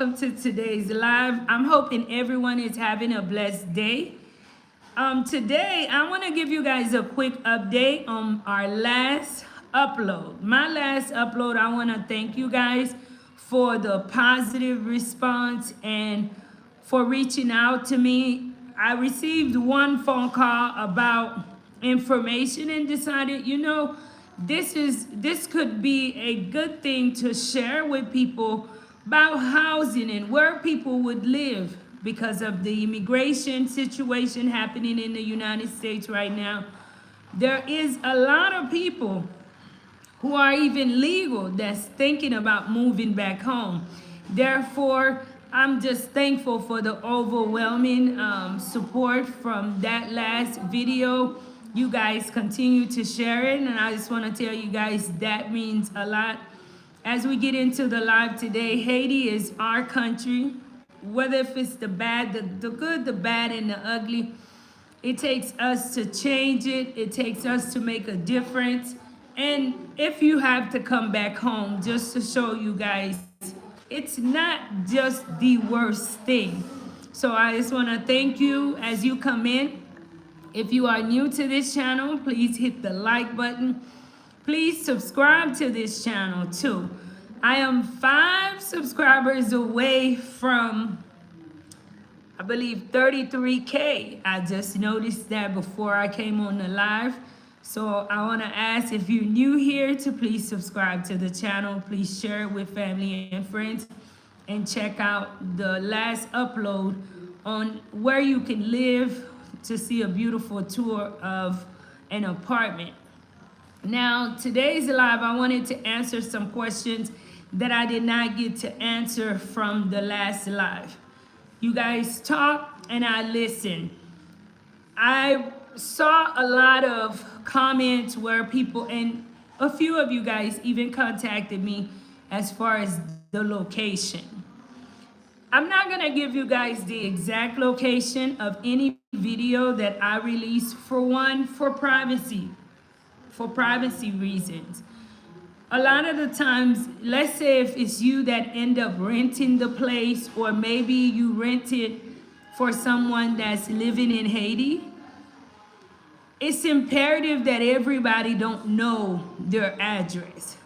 to today's live. I'm hoping everyone is having a blessed day. Today, I want to give you guys a quick update on our last upload. My last upload, I want to thank you guys for the positive response and for reaching out to me. I received one phone call about information and decided, this could be a good thing to share with people about housing and where people would live because of the immigration situation happening in the United States right now. There is a lot of people who are even legal that's thinking about moving back home. Therefore, I'm just thankful for the overwhelming support from that last video. You guys continue to share it, and I just want to tell you guys that means a lot. As we get into the live today, Haiti is our country. Whether if it's the bad, the good, the bad, and the ugly, it takes us to change it. It takes us to make a difference. And if you have to come back home, just to show you guys, it's not just the worst thing. So I just want to thank you as you come in. If you are new to this channel, please hit the like button. Please subscribe to this channel too. I am 5 subscribers away from, I believe, 33K. I just noticed that before I came on the live. So I want to ask, if you're new here, to please subscribe to the channel. Please share it with family and friends. And check out the last upload on where you can live to see a beautiful tour of an apartment. Now, today's live, I wanted to answer some questions that I did not get to answer from the last live. You guys talk and I listen. I saw a lot of comments where people, and a few of you guys even contacted me as far as the location. I'm not gonna give you guys the exact location of any video that I release, for privacy reasons. A lot of the times, let's say if it's you that end up renting the place, or maybe you rent it for someone that's living in Haiti, it's imperative that everybody don't know their address.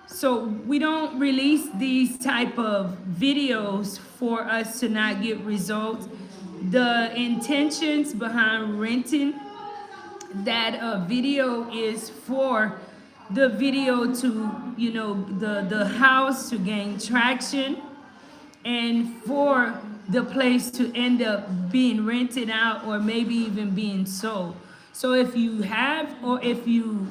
So we don't release these type of videos for us to not get results. The intentions behind renting that video is for the video to, the house to gain traction, and for the place to end up being rented out or maybe even being sold. So if you have, or if you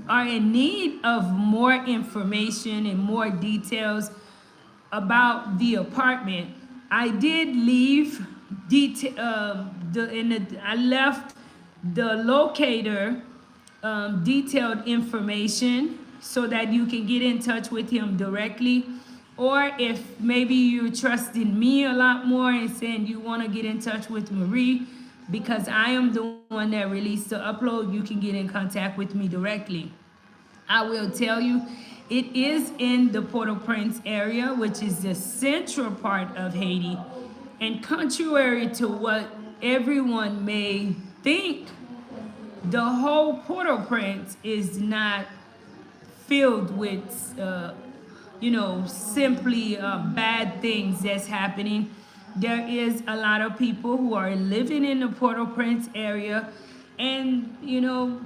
are in need of more information and more details about the apartment, I did leave I left the locator detailed information so that you can get in touch with him directly. Or if maybe you're trusting me a lot more and saying you want to get in touch with Marie, because I am the one that released the upload, you can get in contact with me directly. I will tell you, it is in the Port-au-Prince area, which is the central part of Haiti. And contrary to what everyone may think, the whole Port-au-Prince is not filled with, simply bad things that's happening. There is a lot of people who are living in the Port-au-Prince area and,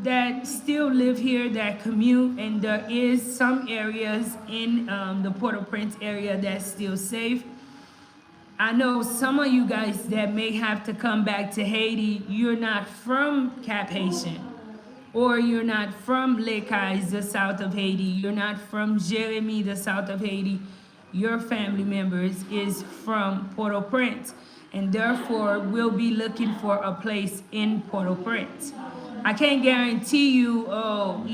that still live here, that commute. And there is some areas in the Port-au-Prince area that's still safe. I know some of you guys that may have to come back to Haiti, you're not from Cap Haitian, or you're not from Les Cayes, the south of Haiti. You're not from Jérémie, the south of Haiti. Your family members is from Port-au-Prince, and therefore we'll be looking for a place in Port-au-Prince. I can't guarantee you, I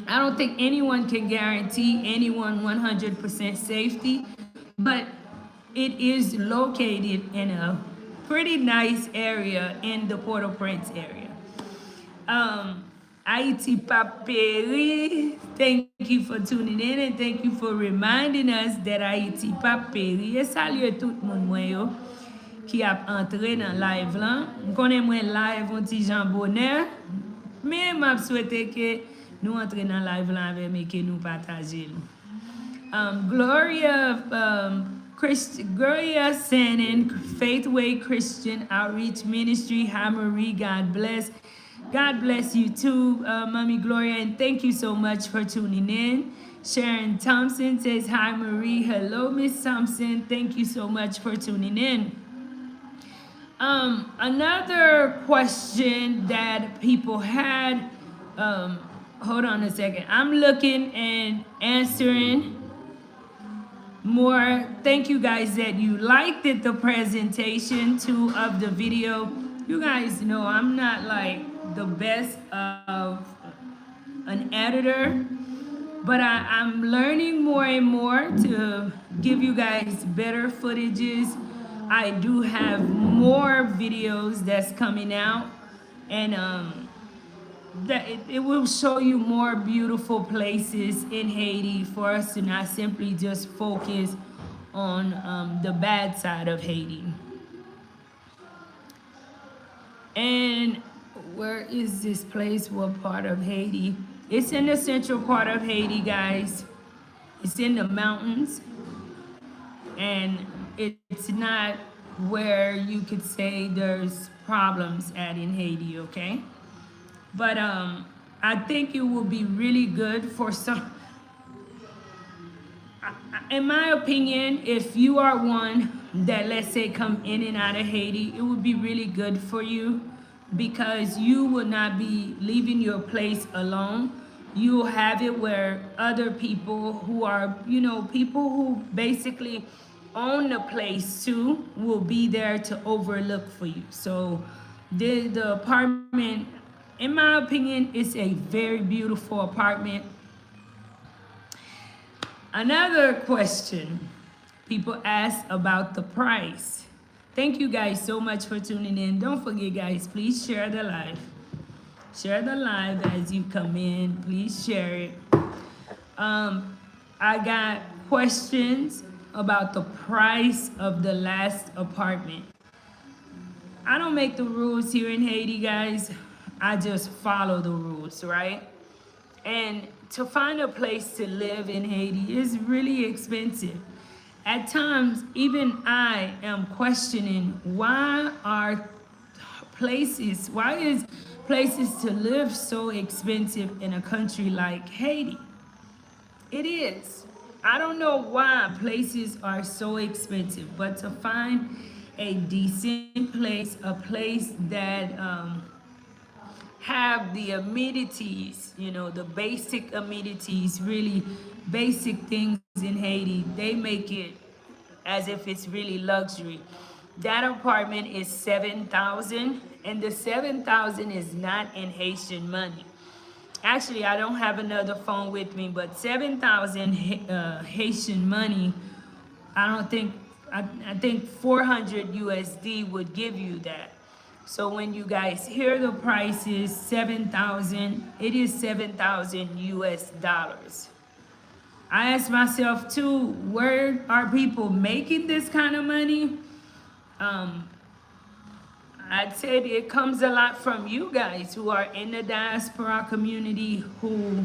don't think anyone can guarantee anyone 100% safety, but it is located in a pretty nice area in the Port-au-Prince area. Haiti Paperi, thank you for tuning in and thank you for reminding us that Haiti Paperi. Et salut tout le monde moi yo qui a entré dans live là. M'konne moi live un petit Jean Bonheur. Mais m'a souhaité que nous entrions dans live là avec et que nous partagions. Gloria Sannon, Faithway Christian Outreach Ministry. Hi Marie, God bless. God bless you too, Mommy Gloria, and thank you so much for tuning in. Sharon Thompson says, hi Marie. Hello, Miss Thompson. Thank you so much for tuning in. Another question that people had, hold on a second. I'm looking and answering more. Thank you guys that you liked it, the presentation too of the video. You guys know I'm not like the best of an editor, but I'm learning more and more to give you guys better footages. I do have more videos that's coming out, and that it will show you more beautiful places in Haiti for us to not simply just focus on the bad side of Haiti. And where is this place? What part of Haiti? It's in the central part of Haiti, guys. It's in the mountains. And it's not where you could say there's problems at in Haiti, okay? But I think it will be really good for some. In my opinion, if you are one that, let's say, come in and out of Haiti, it would be really good for you because you will not be leaving your place alone. You will have it where other people who are, you know, people who basically own the place too will be there to overlook for you. So the apartment, in my opinion, is a very beautiful apartment. Another question people ask about the price. Thank you guys so much for tuning in. Don't forget, guys, please share the live. Share the live as you come in. Please share it. I got questions about the price of the last apartment. I don't make the rules here in Haiti, guys. I just follow the rules, right? And to find a place to live in Haiti is really expensive. At times, even I am questioning why is places to live so expensive in a country like Haiti? It is. I don't know why places are so expensive, but to find a decent place, a place that have the amenities, you know, the basic amenities, really basic things in Haiti, they make it as if it's really luxury. That apartment is $7,000, and the $7,000 is not in Haitian money. Actually, I don't have another phone with me, but 7,000 Haitian money, I think 400 USD would give you that. So when you guys hear the price is 7,000, it is 7,000 US dollars. I ask myself too, where are people making this kind of money? I'd say it comes a lot from you guys who are in the diaspora community, who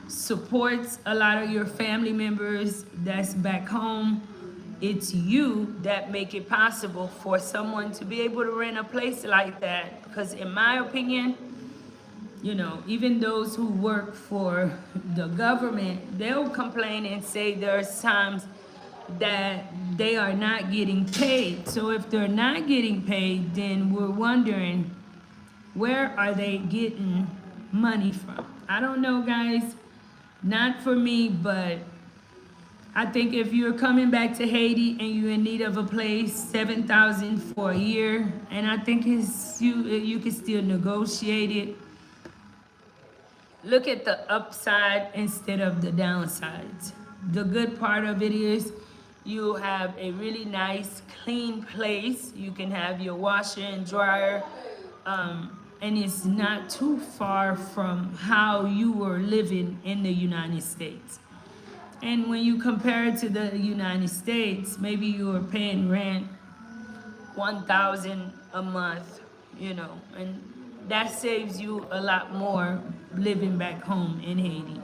supports a lot of your family members that's back home. It's you that make it possible for someone to be able to rent a place like that. Because in my opinion, you know, even those who work for the government, they'll complain and say there's times that they are not getting paid. So if they're not getting paid, then we're wondering, where are they getting money from? I don't know, guys. Not for me, but I think if you're coming back to Haiti and you're in need of a place, 7,000 for a year, and I think you can still negotiate it. Look at the upside instead of the downsides. The good part of it is you have a really nice, clean place. You can have your washer and dryer and it's not too far from how you were living in the United States. And when you compare it to the United States, maybe you were paying rent 1,000 a month, and that saves you a lot more living back home in Haiti.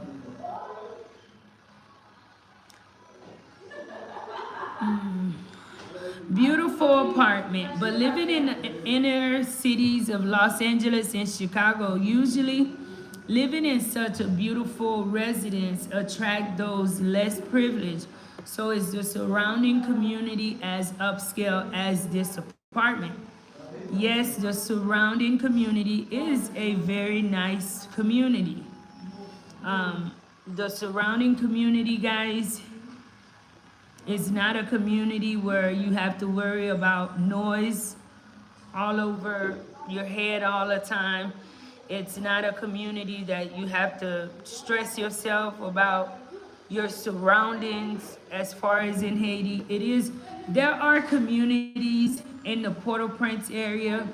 Beautiful apartment, but living in the inner cities of Los Angeles and Chicago, usually living in such a beautiful residence attract those less privileged. So is the surrounding community as upscale as this apartment? Yes, the surrounding community is a very nice community. The surrounding community, guys, is not a community where you have to worry about noise all over your head all the time. It's not a community that you have to stress yourself about your surroundings as far as in Haiti. There are communities in the Port-au-Prince area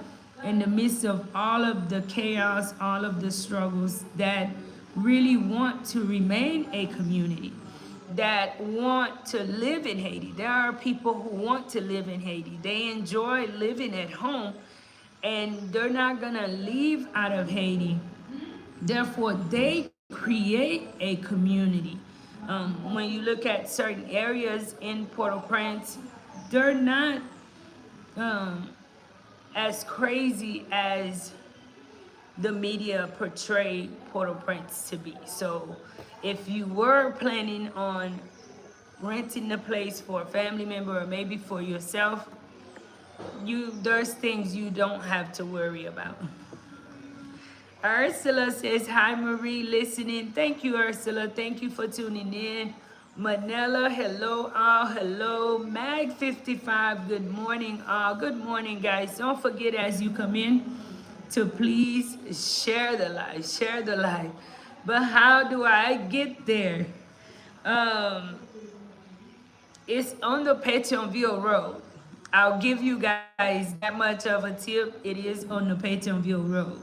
in the midst of all of the chaos, all of the struggles that really want to remain a community, that want to live in Haiti. There are people who want to live in Haiti. They enjoy living at home and they're not gonna leave out of Haiti. Therefore, they create a community. When you look at certain areas in Port-au-Prince, they're not as crazy as the media portrayed Port-au-Prince to be. So if you were planning on renting the place for a family member or maybe for yourself, there's things you don't have to worry about. Ursula says, hi Marie, listening. Thank you, Ursula. Thank you for tuning in. Manila, hello all, hello. Mag55, good morning all. Good morning, guys. Don't forget as you come in to please share the live. But how do I get there? It's on the Pétionville Road. I'll give you guys that much of a tip. It is on the Pétionville Road.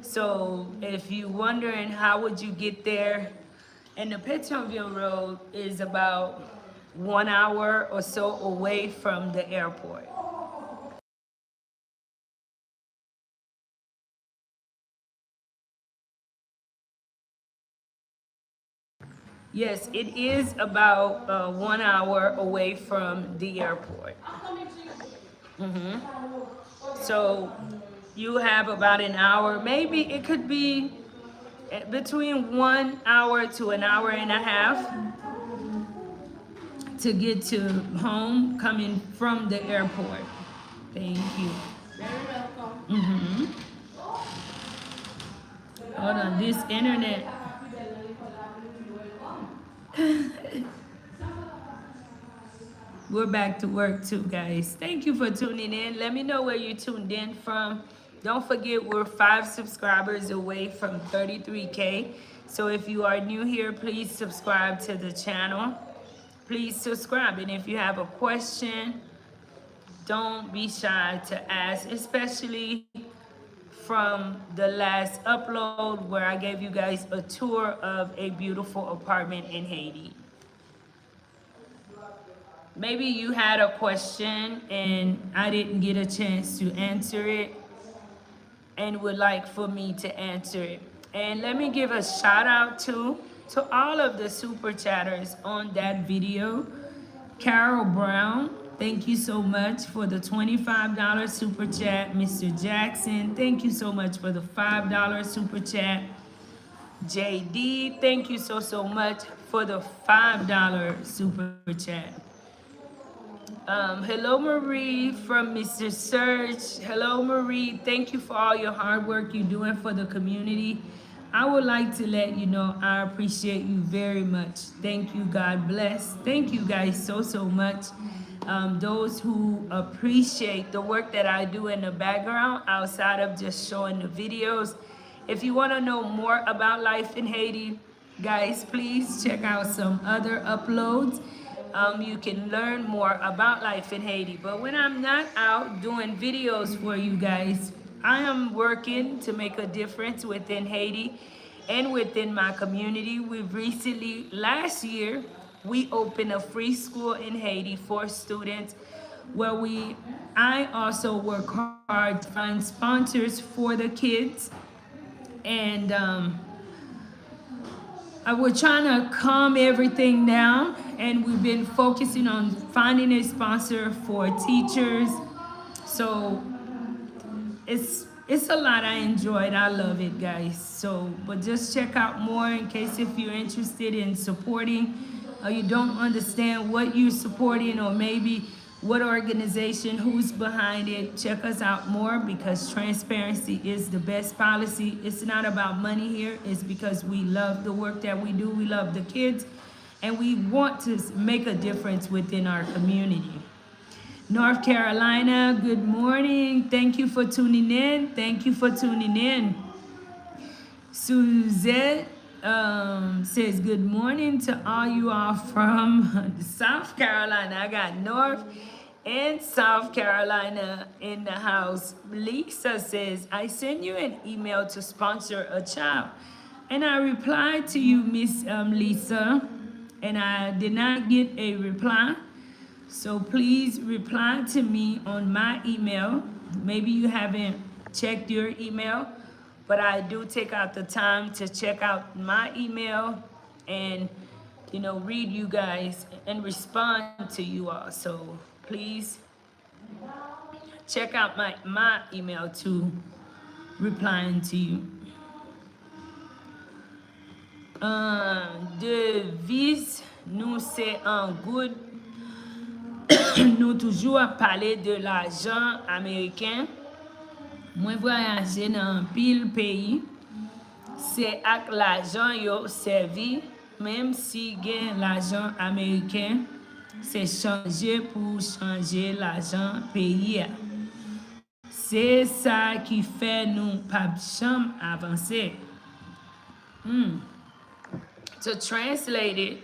So if you're wondering how would you get there, and the Pétionville Road is about 1 hour or so away from the airport. Yes, it is about 1 hour away from the airport. So you have about an hour, maybe it could be between 1 hour to an hour and a half to get to home coming from the airport. Thank you. Very welcome. Hold on, this internet. We're back to work too, guys. Thank you for tuning in. Let me know where you tuned in from. Don't forget, we're 5 subscribers away from 33K. So if you are new here, please subscribe to the channel. Please subscribe. And if you have a question, don't be shy to ask, especially from the last upload where I gave you guys a tour of a beautiful apartment in Haiti. Maybe you had a question and I didn't get a chance to answer it and would like for me to answer it. And let me give a shout out to all of the super chatters on that video. Carol Brown, thank you so much for the $25 super chat. Mr. Jackson, thank you so much for the $5 super chat. JD, thank you so much for the $5 super chat. Hello Marie from Mr. Search. Hello Marie, thank you for all your hard work you're doing for the community. I would like to let you know I appreciate you very much. Thank you, God bless. Thank you guys so much. Those who appreciate the work that I do in the background outside of just showing the videos. If you want to know more about life in Haiti, guys, please check out some other uploads. You can learn more about life in Haiti. But when I'm not out doing videos for you guys, I am working to make a difference within Haiti and within my community. We've recently, last year, we opened a free school in Haiti for students where I also work hard to find sponsors for the kids. And we're trying to calm everything down, and we've been focusing on finding a sponsor for teachers. So it's a lot. I enjoyed. I love it, guys. So, but just check out more in case if you're interested in supporting, or you don't understand what you're supporting, or maybe what organization, who's behind it. Check us out more, because transparency is the best policy. It's not about money here. It's because we love the work that we do. We love the kids, and we want to make a difference within our community. North Carolina, good morning. Thank you for tuning in. Thank you for tuning in. Suzette says, good morning to all you all from South Carolina. I got North and South Carolina in the house. Lisa says, I sent you an email to sponsor a child. And I replied to you, Miss Lisa, and I did not get a reply. So please reply to me on my email. Maybe you haven't checked your email, but I do take out the time to check out my email and, read you guys and respond to you all. So please check out my email to replying to you. Devise, nous c'est un good. Nous toujours parler de l'argent américain. Moi voyager dans pile pays. C'est avec l'argent yo servi, même si gain l'argent américain, c'est changer pour changer l'argent pays. C'est ça qui fait nous pas jamais avancer. To translate it,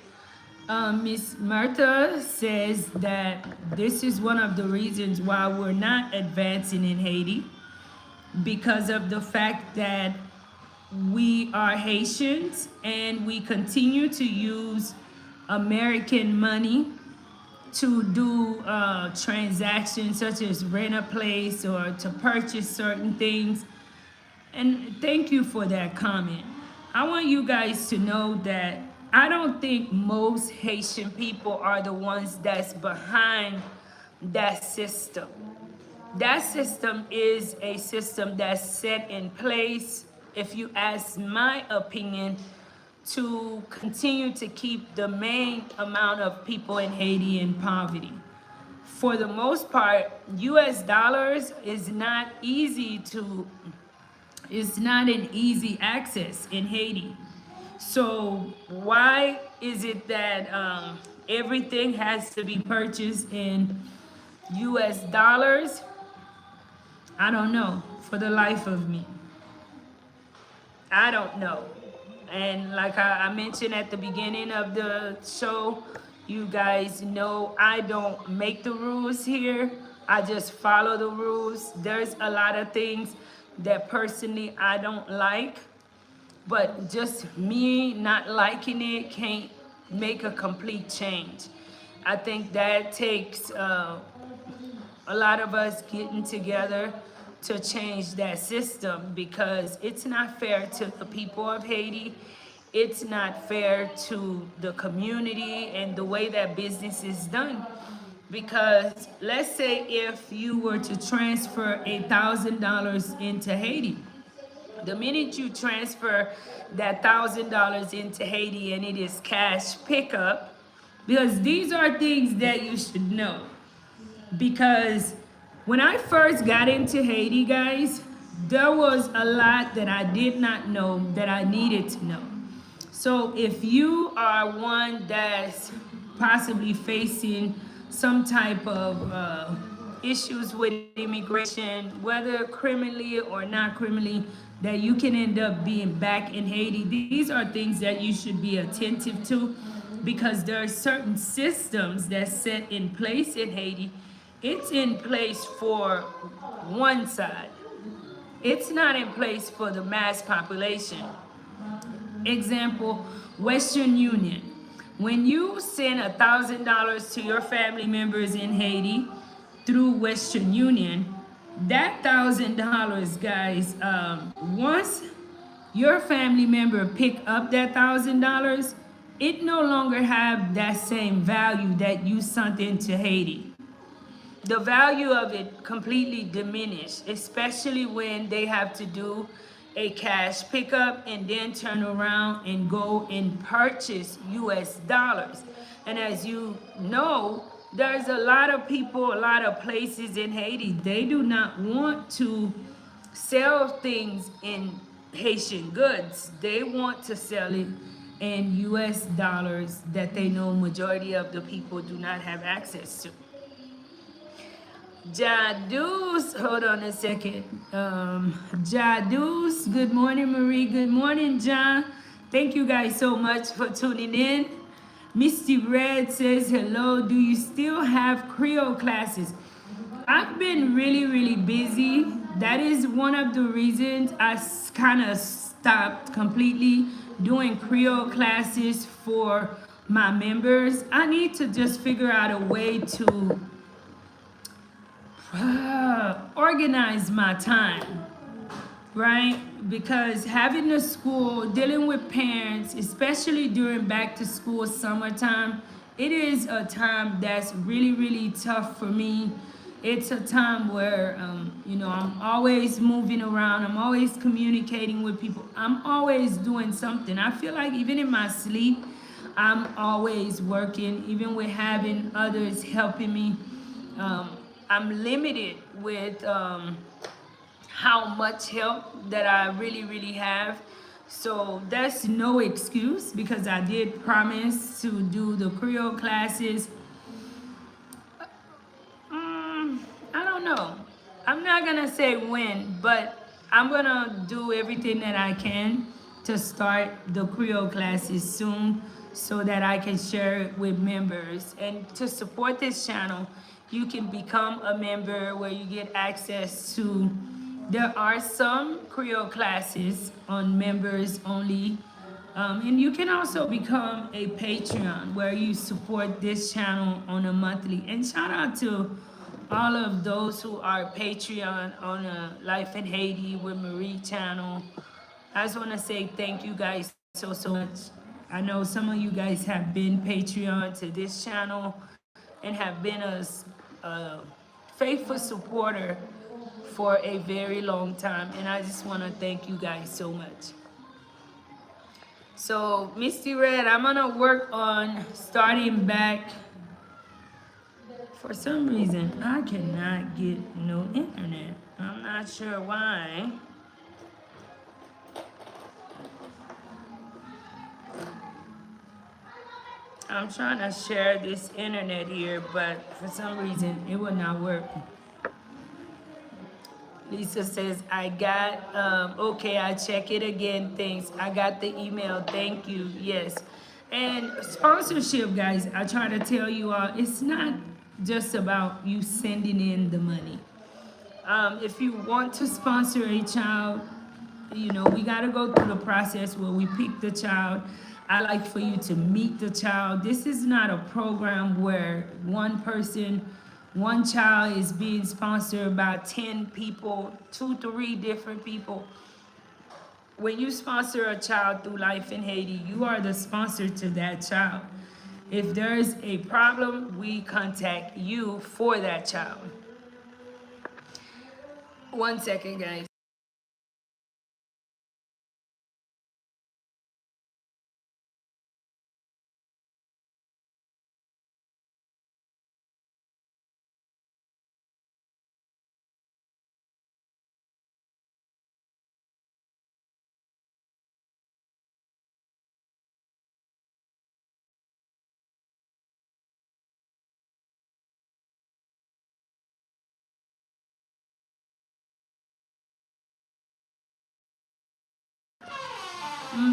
Miss Martha says that this is one of the reasons why we're not advancing in Haiti, because of the fact that we are Haitians and we continue to use American money to do transactions such as rent a place or to purchase certain things. And thank you for that comment. I want you guys to know that I don't think most Haitian people are the ones that's behind that system. That system is a system that's set in place, if you ask my opinion, to continue to keep the main amount of people in Haiti in poverty. For the most part, US dollars is not it's not an easy access in Haiti. So why is it that everything has to be purchased in US dollars? I don't know, for the life of me. I don't know. And like I mentioned at the beginning of the show, you guys know I don't make the rules here. I just follow the rules. There's a lot of things that personally I don't like, but just me not liking it can't make a complete change. I think that takes a lot of us getting together to change that system, because it's not fair to the people of Haiti. It's not fair to the community and the way that business is done. Because let's say if you were to transfer $1,000 into Haiti, the minute you transfer that $1,000 into Haiti and it is cash pickup, because these are things that you should know. Because when I first got into Haiti, guys, there was a lot that I did not know that I needed to know. So if you are one that's possibly facing some type of issues with immigration, whether criminally or not criminally, that you can end up being back in Haiti, these are things that you should be attentive to, because there are certain systems that's set in place in Haiti. It's in place for one side. it's not in place for the mass population. Example, Western Union. When you send $1,000 to your family members in Haiti through Western Union, that $1,000, guys, once your family member pick up that $1,000, it no longer have that same value that you sent into Haiti. The value of it completely diminished, especially when they have to do a cash pickup and then turn around and go and purchase US dollars. And as you know, there's a lot of people, a lot of places in Haiti, they do not want to sell things in Haitian goods. They want to sell it in US dollars that they know majority of the people do not have access to. Jadus, hold on a second. Jadus, good morning, Marie. Good morning, John. Thank you guys so much for tuning in. Misty Red says, hello. Do you still have Creole classes? I've been really busy. That is one of the reasons I kind of stopped completely doing Creole classes for my members. I need to just figure out a way to organize my time, right? Because having a school, dealing with parents, especially during back to school summertime, it is a time that's really tough for me. It's a time where, I'm always moving around. I'm always communicating with people. I'm always doing something. I feel like even in my sleep, I'm always working, even with having others helping me. I'm limited with how much help that I really have. So that's no excuse because I did promise to do the Creole classes. I don't know. I'm not gonna say when, but I'm gonna do everything that I can to start the Creole classes soon so that I can share it with members. And to support this channel, you can become a member where you get access to, there are some Creole classes on members only. And you can also become a Patreon where you support this channel on a monthly. And shout out to all of those who are Patreon on a Lifeinhaiti with Marie channel. I just want to say thank you guys so much. I know some of you guys have been Patreon to this channel and have been a faithful supporter for a very long time. And I just want to thank you guys so much. So, Misty Red, I'm going to work on starting back. For some reason, I cannot get no internet. I'm not sure why. I'm trying to share this internet here, but for some reason, it will not work. Lisa says, I got, okay, I check it again, thanks. I got the email, thank you, yes. And sponsorship, guys, I try to tell you all, it's not just about you sending in the money. If you want to sponsor a child, we got to go through the process where we pick the child. I like for you to meet the child. This is not a program where one child is being sponsored by 10 people, 2-3 different people. When you sponsor a child through Lifeinhaiti, you are the sponsor to that child. If there's a problem, we contact you for that child. 1 second, guys.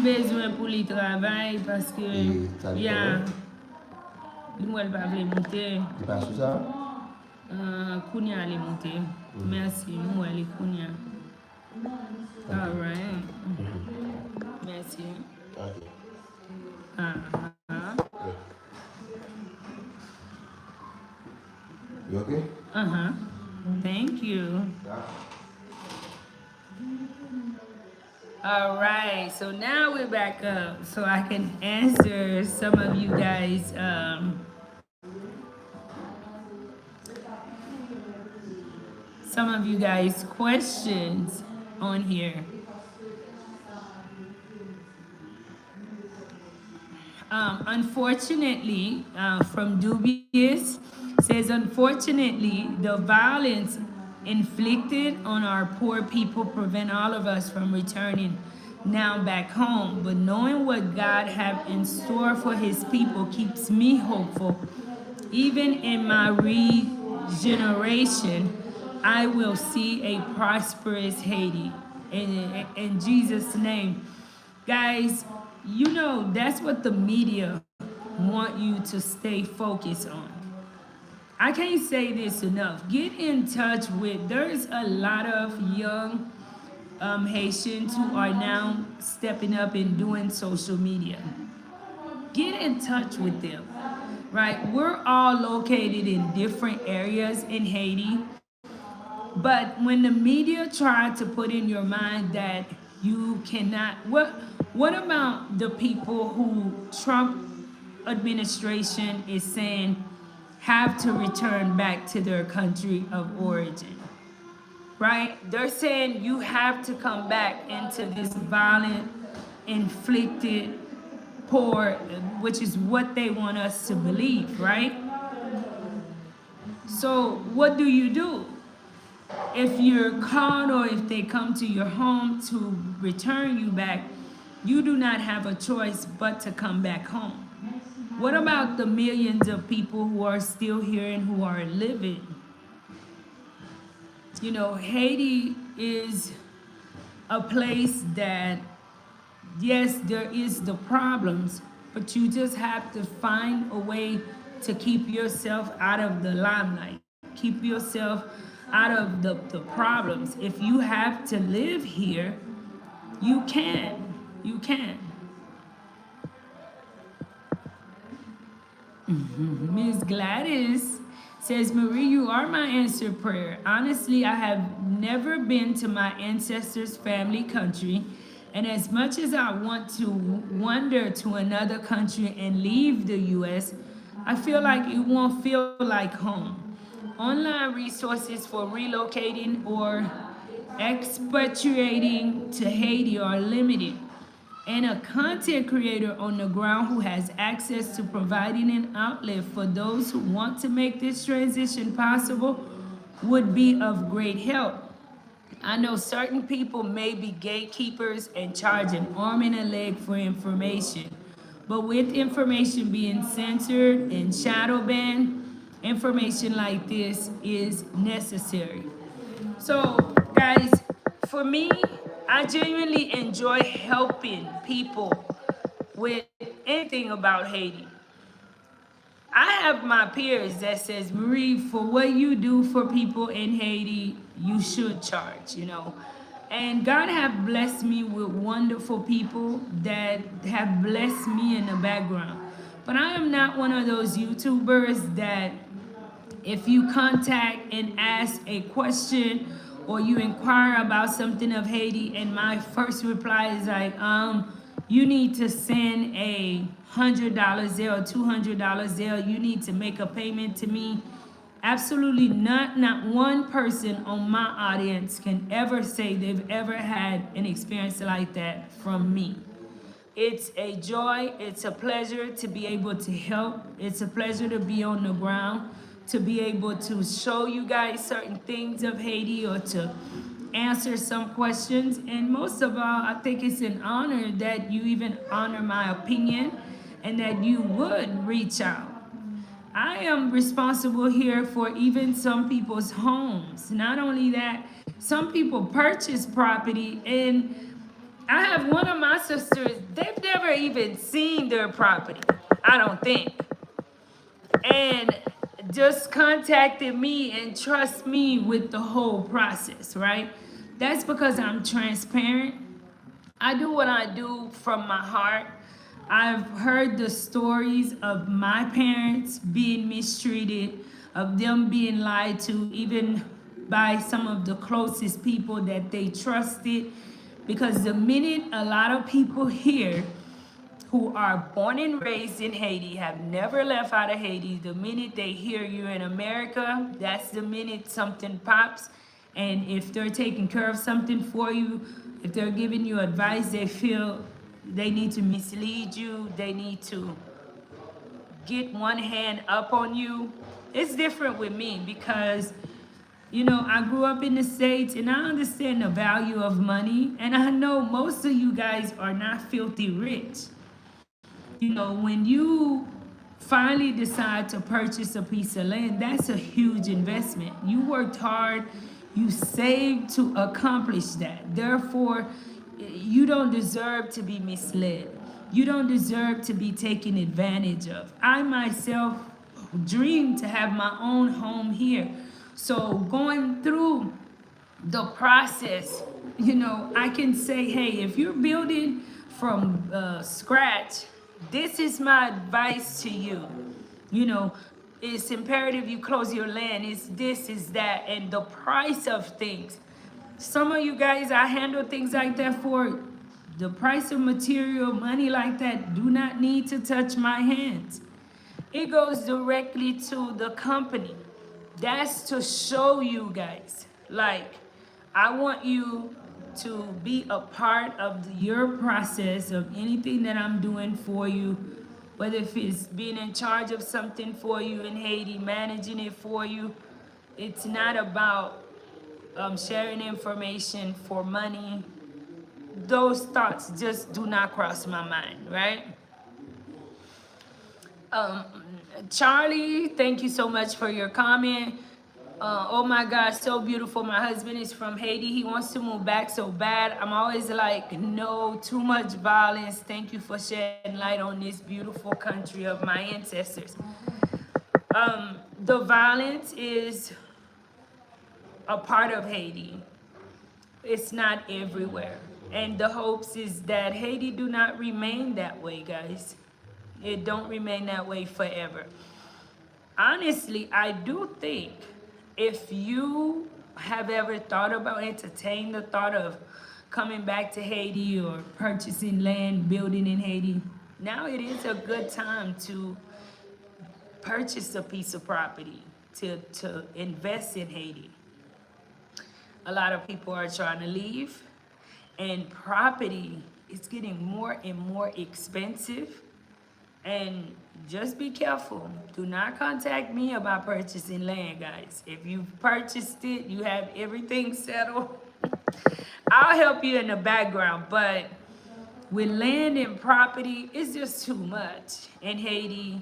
Besoin pour le travail parce que moi elle va vle monter. Tu penses sur ça? Kounia elle monter. Merci, moi elle est Kounia. All Okay. right. Mm-hmm. Merci. Okay. Uh-huh. Good. You okay? Uh-huh. Thank you. Yeah. All right. So now we're back up so I can answer some of you guys questions on here. Unfortunately, from Dubious says, unfortunately, the violence inflicted on our poor people prevent all of us from returning now back home. But knowing what God have in store for His people keeps me hopeful. Even in my regeneration, I will see a prosperous Haiti. In Jesus' name. Guys, you know, that's what the media want you to stay focused on. I can't say this enough. Get in touch with, there's a lot of young Haitians who are now stepping up and doing social media. Get in touch with them, right? We're all located in different areas in Haiti, but when the media try to put in your mind that you cannot, what about the people who Trump administration is saying have to return back to their country of origin? Right? They're saying you have to come back into this violent, inflicted, poor, which is what they want us to believe, right? So what do you do? If you're called or if they come to your home to return you back, you do not have a choice but to come back home. What about the millions of people who are still here and who are living? You know, Haiti is a place that, yes, there is the problems, but you just have to find a way to keep yourself out of the limelight. Keep yourself out of the problems. If you have to live here, you can. You can. Miss Gladys says, Marie, you are my answered prayer. Honestly, I have never been to my ancestors' family country. And as much as I want to wander to another country and leave the US, I feel like it won't feel like home. Online resources for relocating or expatriating to Haiti are limited, and a content creator on the ground who has access to providing an outlet for those who want to make this transition possible would be of great help. I know certain people may be gatekeepers and charge an arm and a leg for information, but with information being censored and shadow banned, information like this is necessary. So, guys, for me, I genuinely enjoy helping people with anything about Haiti. I have my peers that says, Marie, for what you do for people in Haiti, you should charge, you know. And God have blessed me with wonderful people that have blessed me in the background. But I am not one of those YouTubers that if you contact and ask a question or you inquire about something of Haiti, and my first reply is like, you need to send $100 Zelle, $200 Zelle. You need to make a payment to me. Absolutely not. Not one person on my audience can ever say they've ever had an experience like that from me. It's a joy, it's a pleasure to be able to help. It's a pleasure to be on the ground, to be able to show you guys certain things of Haiti or to answer some questions. And most of all, I think it's an honor that you even honor my opinion and that you would reach out. I am responsible here for even some people's homes. Not only that, some people purchase property, and I have one of my sisters, they've never even seen their property, I don't think. And just contacted me and trust me with the whole process, right? That's because I'm transparent. I do what I do from my heart. I've heard the stories of my parents being mistreated, of them being lied to, even by some of the closest people that they trusted. Because the minute a lot of people here who are born and raised in Haiti, have never left out of Haiti, the minute they hear you're in America, that's the minute something pops. And if they're taking care of something for you, if they're giving you advice, they feel they need to mislead you, they need to get one hand up on you. It's different with me because, you know, I grew up in the States and I understand the value of money. And I know most of you guys are not filthy rich. You know, when you finally decide to purchase a piece of land, that's a huge investment. You worked hard, you saved to accomplish that. Therefore, you don't deserve to be misled. You don't deserve to be taken advantage of. I myself dream to have my own home here. So going through the process, you know, I can say, hey, if you're building from scratch, this is my advice to you. You know, it's imperative you close your land. It's this, is that, and the price of things. Some of you guys, I handle things like that for the price of material, money like that, do not need to touch my hands. It goes directly to the company. That's to show you guys, like, I want you to be a part of your process of anything that I'm doing for you, whether if it's being in charge of something for you in Haiti, managing it for you. It's not about sharing information for money. Those thoughts just do not cross my mind, right? Charlie, thank you so much for your comment. Oh my gosh, so beautiful. My husband is from Haiti. He wants to move back so bad. I'm always like, no, too much violence. Thank you for shedding light on this beautiful country of my ancestors. The violence is a part of Haiti. It's not everywhere. And the hopes is that Haiti do not remain that way, guys. It don't remain that way forever. Honestly, I do think if you have ever thought about, entertained the thought of coming back to Haiti or purchasing land, building in Haiti, now it is a good time to purchase a piece of property, to invest in Haiti. A lot of people are trying to leave, and property is getting more and more expensive. And just be careful. Do not contact me about purchasing land, guys. If you've purchased it, you have everything settled, I'll help you in the background. But with land and property, it's just too much in Haiti.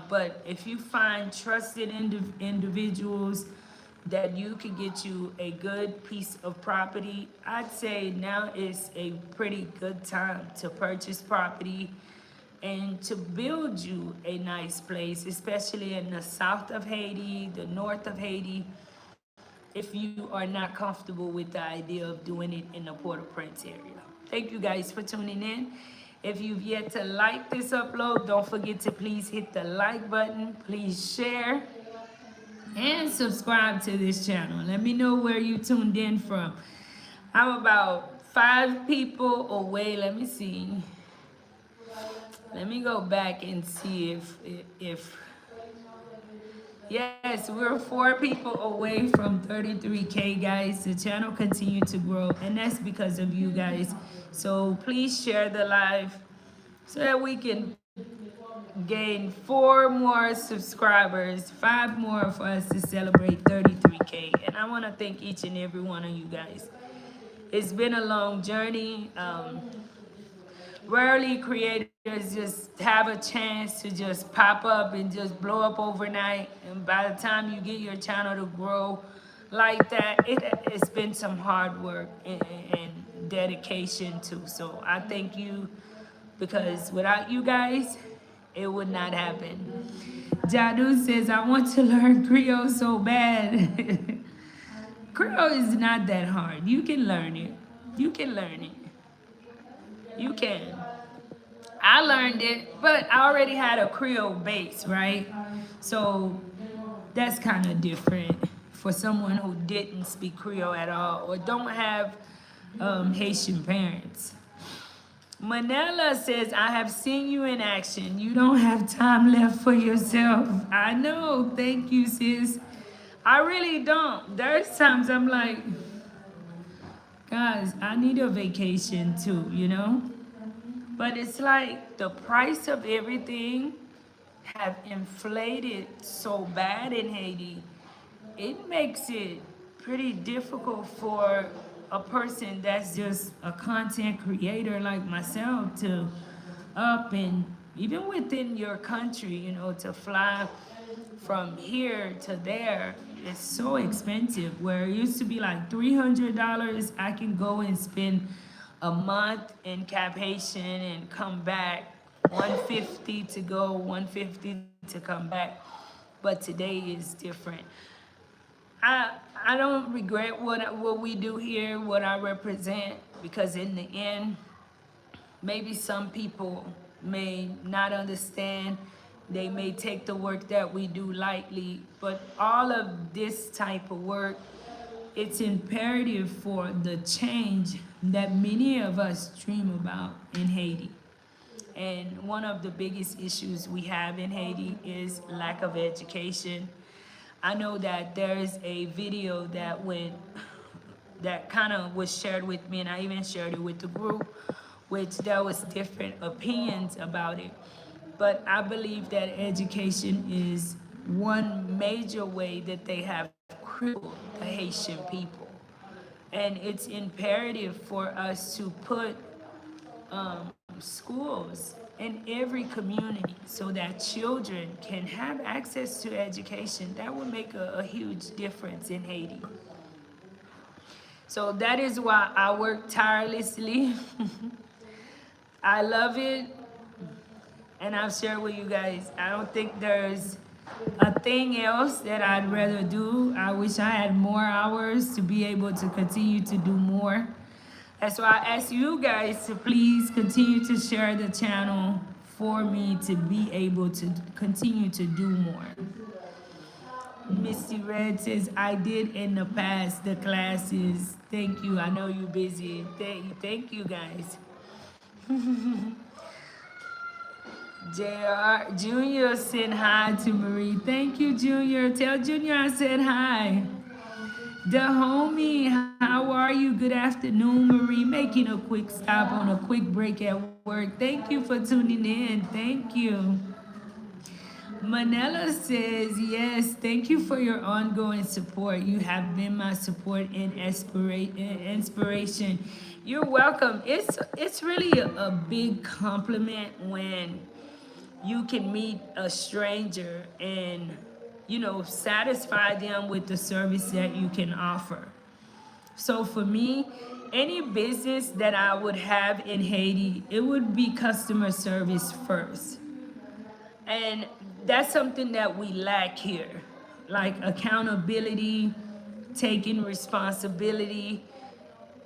But if you find trusted individuals that you can get you a good piece of property, I'd say now is a pretty good time to purchase property and to build you a nice place, especially in the south of Haiti, the north of Haiti, if you are not comfortable with the idea of doing it in the Port-au-Prince area. Thank you guys for tuning in. If you've yet to like this upload, don't forget to please hit the like button, please share, and subscribe to this channel. Let me know where you tuned in from. I'm about 5 people away. Let me see. Let me go back and see if yes, we're 4 people away from 33K, guys. The channel continued to grow, and that's because of you guys. So please share the live so that we can gain 4 more subscribers, 5 more for us to celebrate 33K. And I want to thank each and every one of you guys. It's been a long journey. Rarely creators just have a chance to just pop up and just blow up overnight. And by the time you get your channel to grow like that, it's been some hard work and dedication too. So I thank you, because without you guys, it would not happen. Jadu says, I want to learn Creole so bad. Creole is not that hard. You can learn it. You can learn it. You can. I learned it, but I already had a Creole base, right? So that's kind of different for someone who didn't speak Creole at all or don't have Haitian parents. Manila says, I have seen you in action. You don't have time left for yourself. I know. Thank you, sis. I really don't. There's times I'm like, guys, I need a vacation too, you know? But it's like the price of everything have inflated so bad in Haiti. It makes it pretty difficult for a person that's just a content creator like myself to up and even within your country, you know, to fly from here to there. It's so expensive. Where it used to be like $300, I can go and spend a month in Cap Haitian and come back. 150 to go, 150 to come back. But today is different. I don't regret what we do here, what I represent, because in the end, maybe some people may not understand. They may take the work that we do lightly, but all of this type of work, it's imperative for the change that many of us dream about in Haiti. And one of the biggest issues we have in Haiti is lack of education. I know that there's a video that kind of was shared with me, and I even shared it with the group, which there was different opinions about it. But I believe that education is one major way that they have crippled the Haitian people. And it's imperative for us to put schools in every community so that children can have access to education. That would make a huge difference in Haiti. So that is why I work tirelessly. I love it, and I've shared with you guys. I don't think there's a thing else that I'd rather do. I wish I had more hours to be able to continue to do more. That's why I ask you guys to please continue to share the channel for me to be able to continue to do more. Misty Red says, I did in the past the classes. Thank you. I know you're busy. Thank you guys. JR Junior said hi to Marie. Thank you, Junior. Tell Junior I said hi. The homie, how are you? Good afternoon, Marie. Making a quick stop on a quick break at work. Thank you for tuning in. Thank you. Manila says, yes, thank you for your ongoing support. You have been my support and inspiration. You're welcome. It's really a big compliment when you can meet a stranger and, you know, satisfy them with the service that you can offer. So for me, any business that I would have in Haiti, it would be customer service first. And that's something that we lack here, like accountability, taking responsibility.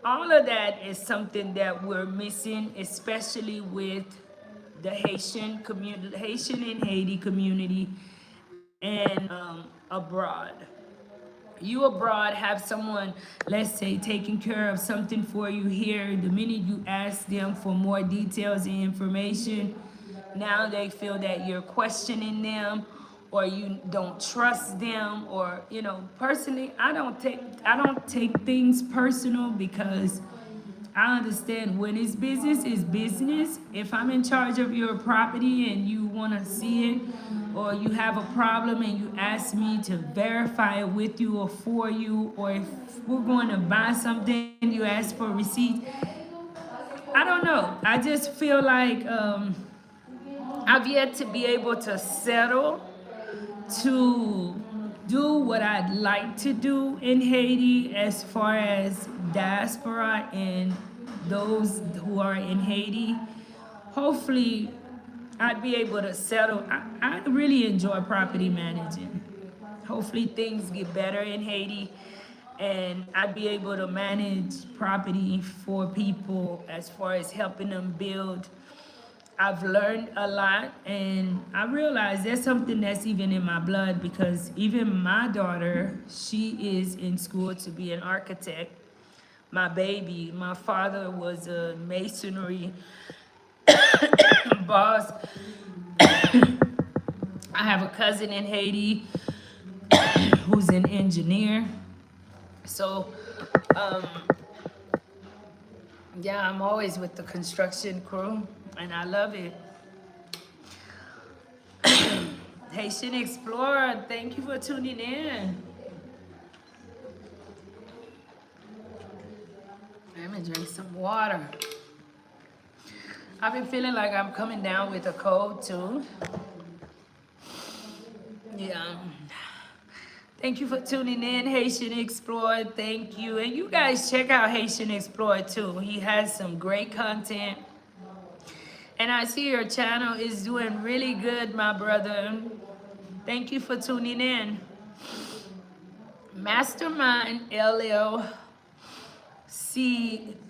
All of that is something that we're missing, especially with the Haitian community, Haitian and Haiti community, and abroad. You abroad have someone, let's say, taking care of something for you here. The minute you ask them for more details and information, now they feel that you're questioning them or you don't trust them, or, you know, personally, I don't take things personal, because I understand when it's business. If I'm in charge of your property and you want to see it, or you have a problem and you ask me to verify it with you or for you, or if we're going to buy something, you ask for receipts. I don't know. I just feel like I've yet to be able to settle to do what I'd like to do in Haiti as far as diaspora and those who are in Haiti. Hopefully, I'd be able to settle. I really enjoy property managing. Hopefully, things get better in Haiti. and I'd be able to manage property for people as far as helping them build. I've learned a lot, and I realize there's something that's even in my blood because even my daughter, she is in school to be an architect. My baby, my father was a masonry boss. I have a cousin in Haiti who's an engineer. So, um, yeah, I'm always with the construction crew, and I love it. Haitian Explorer, thank you for tuning in. Let me drink some water. I've been feeling like I'm coming down with a cold too. Yeah. Thank you for tuning in, Haitian Explorer. Thank you. And you guys check out Haitian Explorer too. He has some great content. And I see your channel is doing really good, my brother. Thank you for tuning in. Mastermind LLC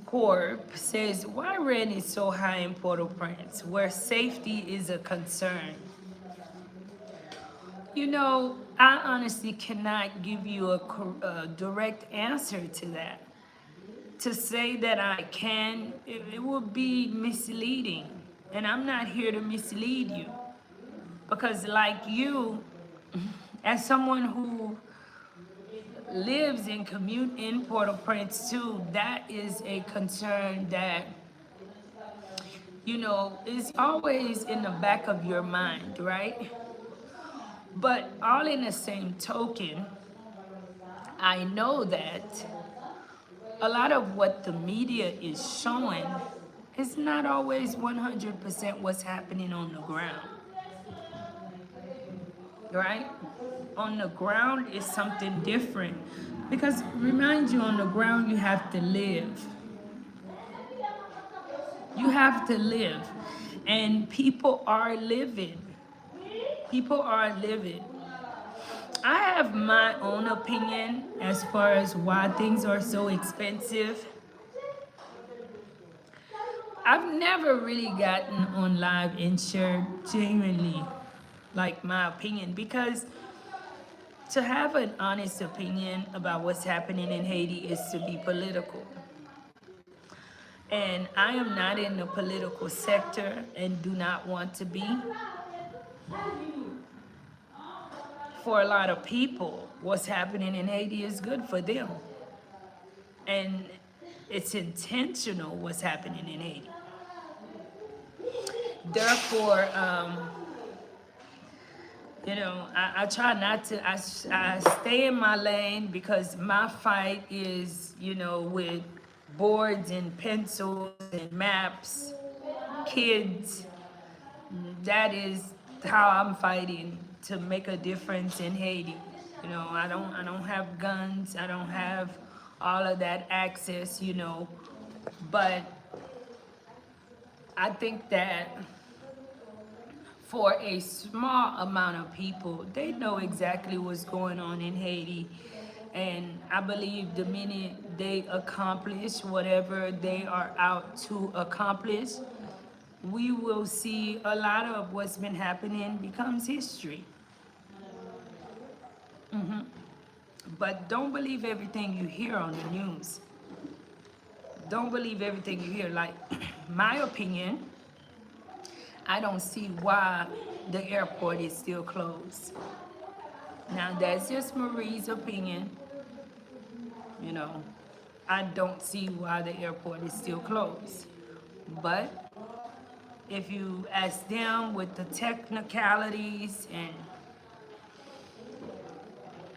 Corp says, why rent is so high in Port-au-Prince, where safety is a concern? You know, I honestly cannot give you a direct answer to that. To say that I can, it would be misleading. And I'm not here to mislead you. Because like you, as someone who lives and commute in Port-au-Prince too, that is a concern that, you know, is always in the back of your mind, right? But all in the same token, I know that a lot of what the media is showing is not always 100% what's happening on the ground, right? On the ground is something different. Because remind you, on the ground you have to live. You have to live. And people are living. People are living. I have my own opinion as far as why things are so expensive. I've never really gotten on live and shared genuinely like my opinion, because to have an honest opinion about what's happening in Haiti is to be political. And I am not in the political sector and do not want to be. For a lot of people, what's happening in Haiti is good for them. And it's intentional what's happening in Haiti. Therefore, you know, I try not to, I stay in my lane because my fight is, you know, with boards and pencils and maps, kids. That is how I'm fighting to make a difference in Haiti. You know, I don't have guns, I don't have all of that access, you know, but I think that for a small amount of people, they know exactly what's going on in Haiti. And I believe the minute they accomplish whatever they are out to accomplish, we will see a lot of what's been happening becomes history. But don't believe everything you hear on the news. Don't believe everything you hear. Like, my opinion, I don't see why the airport is still closed. Now, that's just Marie's opinion. You know, I don't see why the airport is still closed. But if you ask them with the technicalities and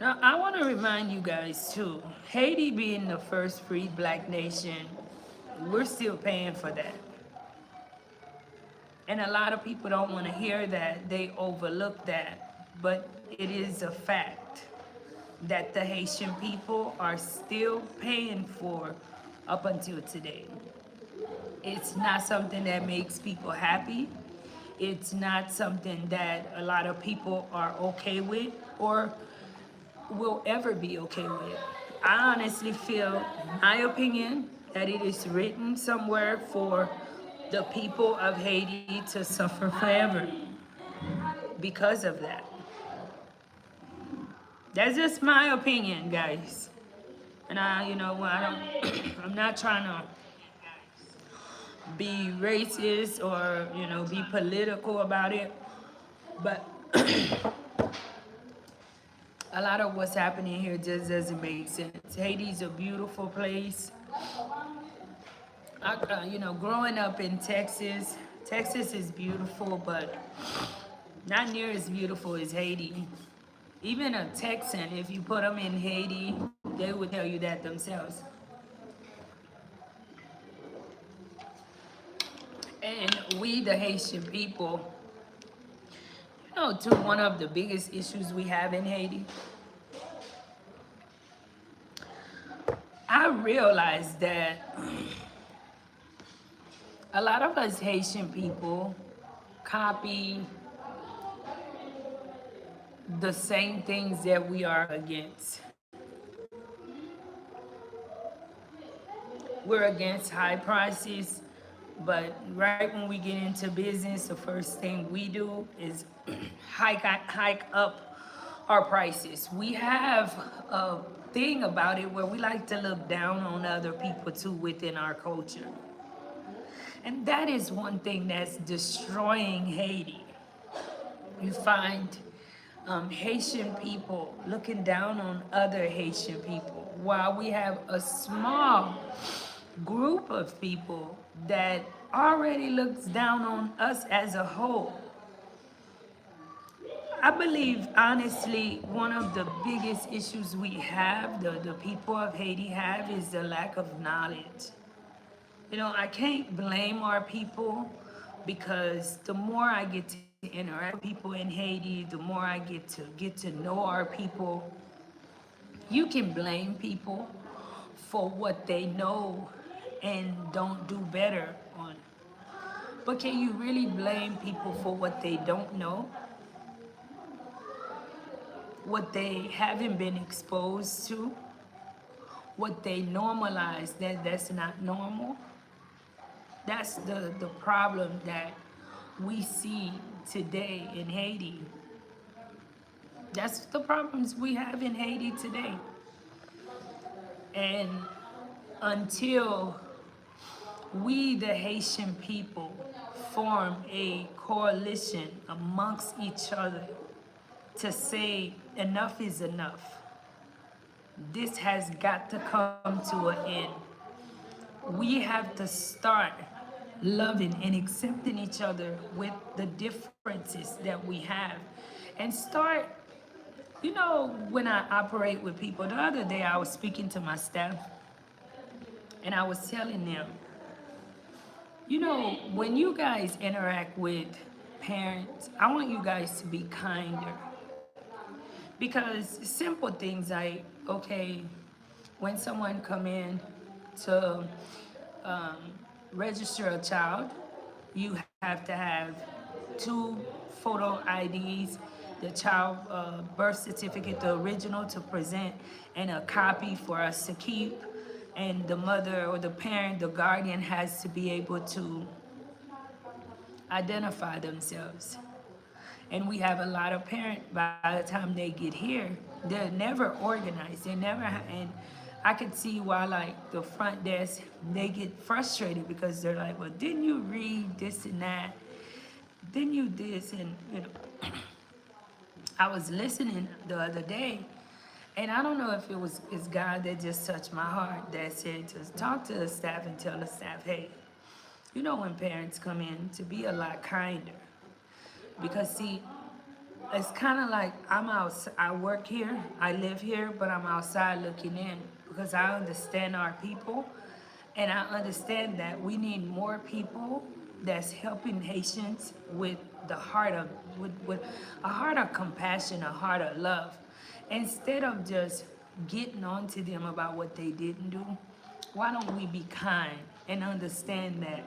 now, I want to remind you guys too, Haiti being the first free black nation, we're still paying for that. And a lot of people don't want to hear that, they overlook that, but it is a fact that the Haitian people are still paying for up until today. It's not something that makes people happy. It's not something that a lot of people are okay with or will ever be okay with. I honestly feel, my opinion, that it is written somewhere for the people of Haiti to suffer forever because of that. That's just my opinion, guys. And I don't, I'm not trying to be racist or, be political about it. But a lot of what's happening here just doesn't make sense. Haiti's a beautiful place. Growing up in Texas, Texas is beautiful, but not near as beautiful as Haiti. Even a Texan, if you put them in Haiti, they would tell you that themselves. And we, the Haitian people, to one of the biggest issues we have in Haiti, I realized that a lot of us Haitian people copy the same things that we are against. We're against high prices, but right when we get into business, the first thing we do is hike up our prices. We have a thing about it where we like to look down on other people too within our culture. And that is one thing that's destroying Haiti. You find Haitian people looking down on other Haitian people, while we have a small group of people that already looks down on us as a whole. I believe, honestly, one of the biggest issues we have, the people of Haiti have, is the lack of knowledge. I can't blame our people, because the more I get to interact with people in Haiti, the more I get to know our people. You can blame people for what they know and don't do better on. But can you really blame people for what they don't know? What they haven't been exposed to? What they normalize that's not normal? That's the problem that we see today in Haiti. That's the problems we have in Haiti today. And until we, the Haitian people, form a coalition amongst each other to say enough is enough, this has got to come to an end. We have to start loving and accepting each other with the differences that we have, and start, when I operate with people. The other day I was speaking to my staff, and I was telling them, when you guys interact with parents, I want you guys to be kinder. Because simple things like, okay, when someone come in to um, register a child, you have to have 2 photo IDs, the child birth certificate, the original, to present, and a copy for us to keep. And the mother or the parent, the guardian, has to be able to identify themselves. And we have a lot of parents, by the time they get here, they're never organized. They never, and I could see why, like, the front desk, they get frustrated, because they're like, well, didn't you read this and that? Didn't you this? And, I was listening the other day, and I don't know if it's God that just touched my heart, that said to talk to the staff and tell the staff, hey, when parents come in, to be a lot kinder. Because see, it's kind of like I work here, I live here, but I'm outside looking in, because I understand our people, and I understand that we need more people that's helping Haitians with with a heart of compassion, a heart of love, instead of just getting on to them about what they didn't do. Why don't we be kind and understand that?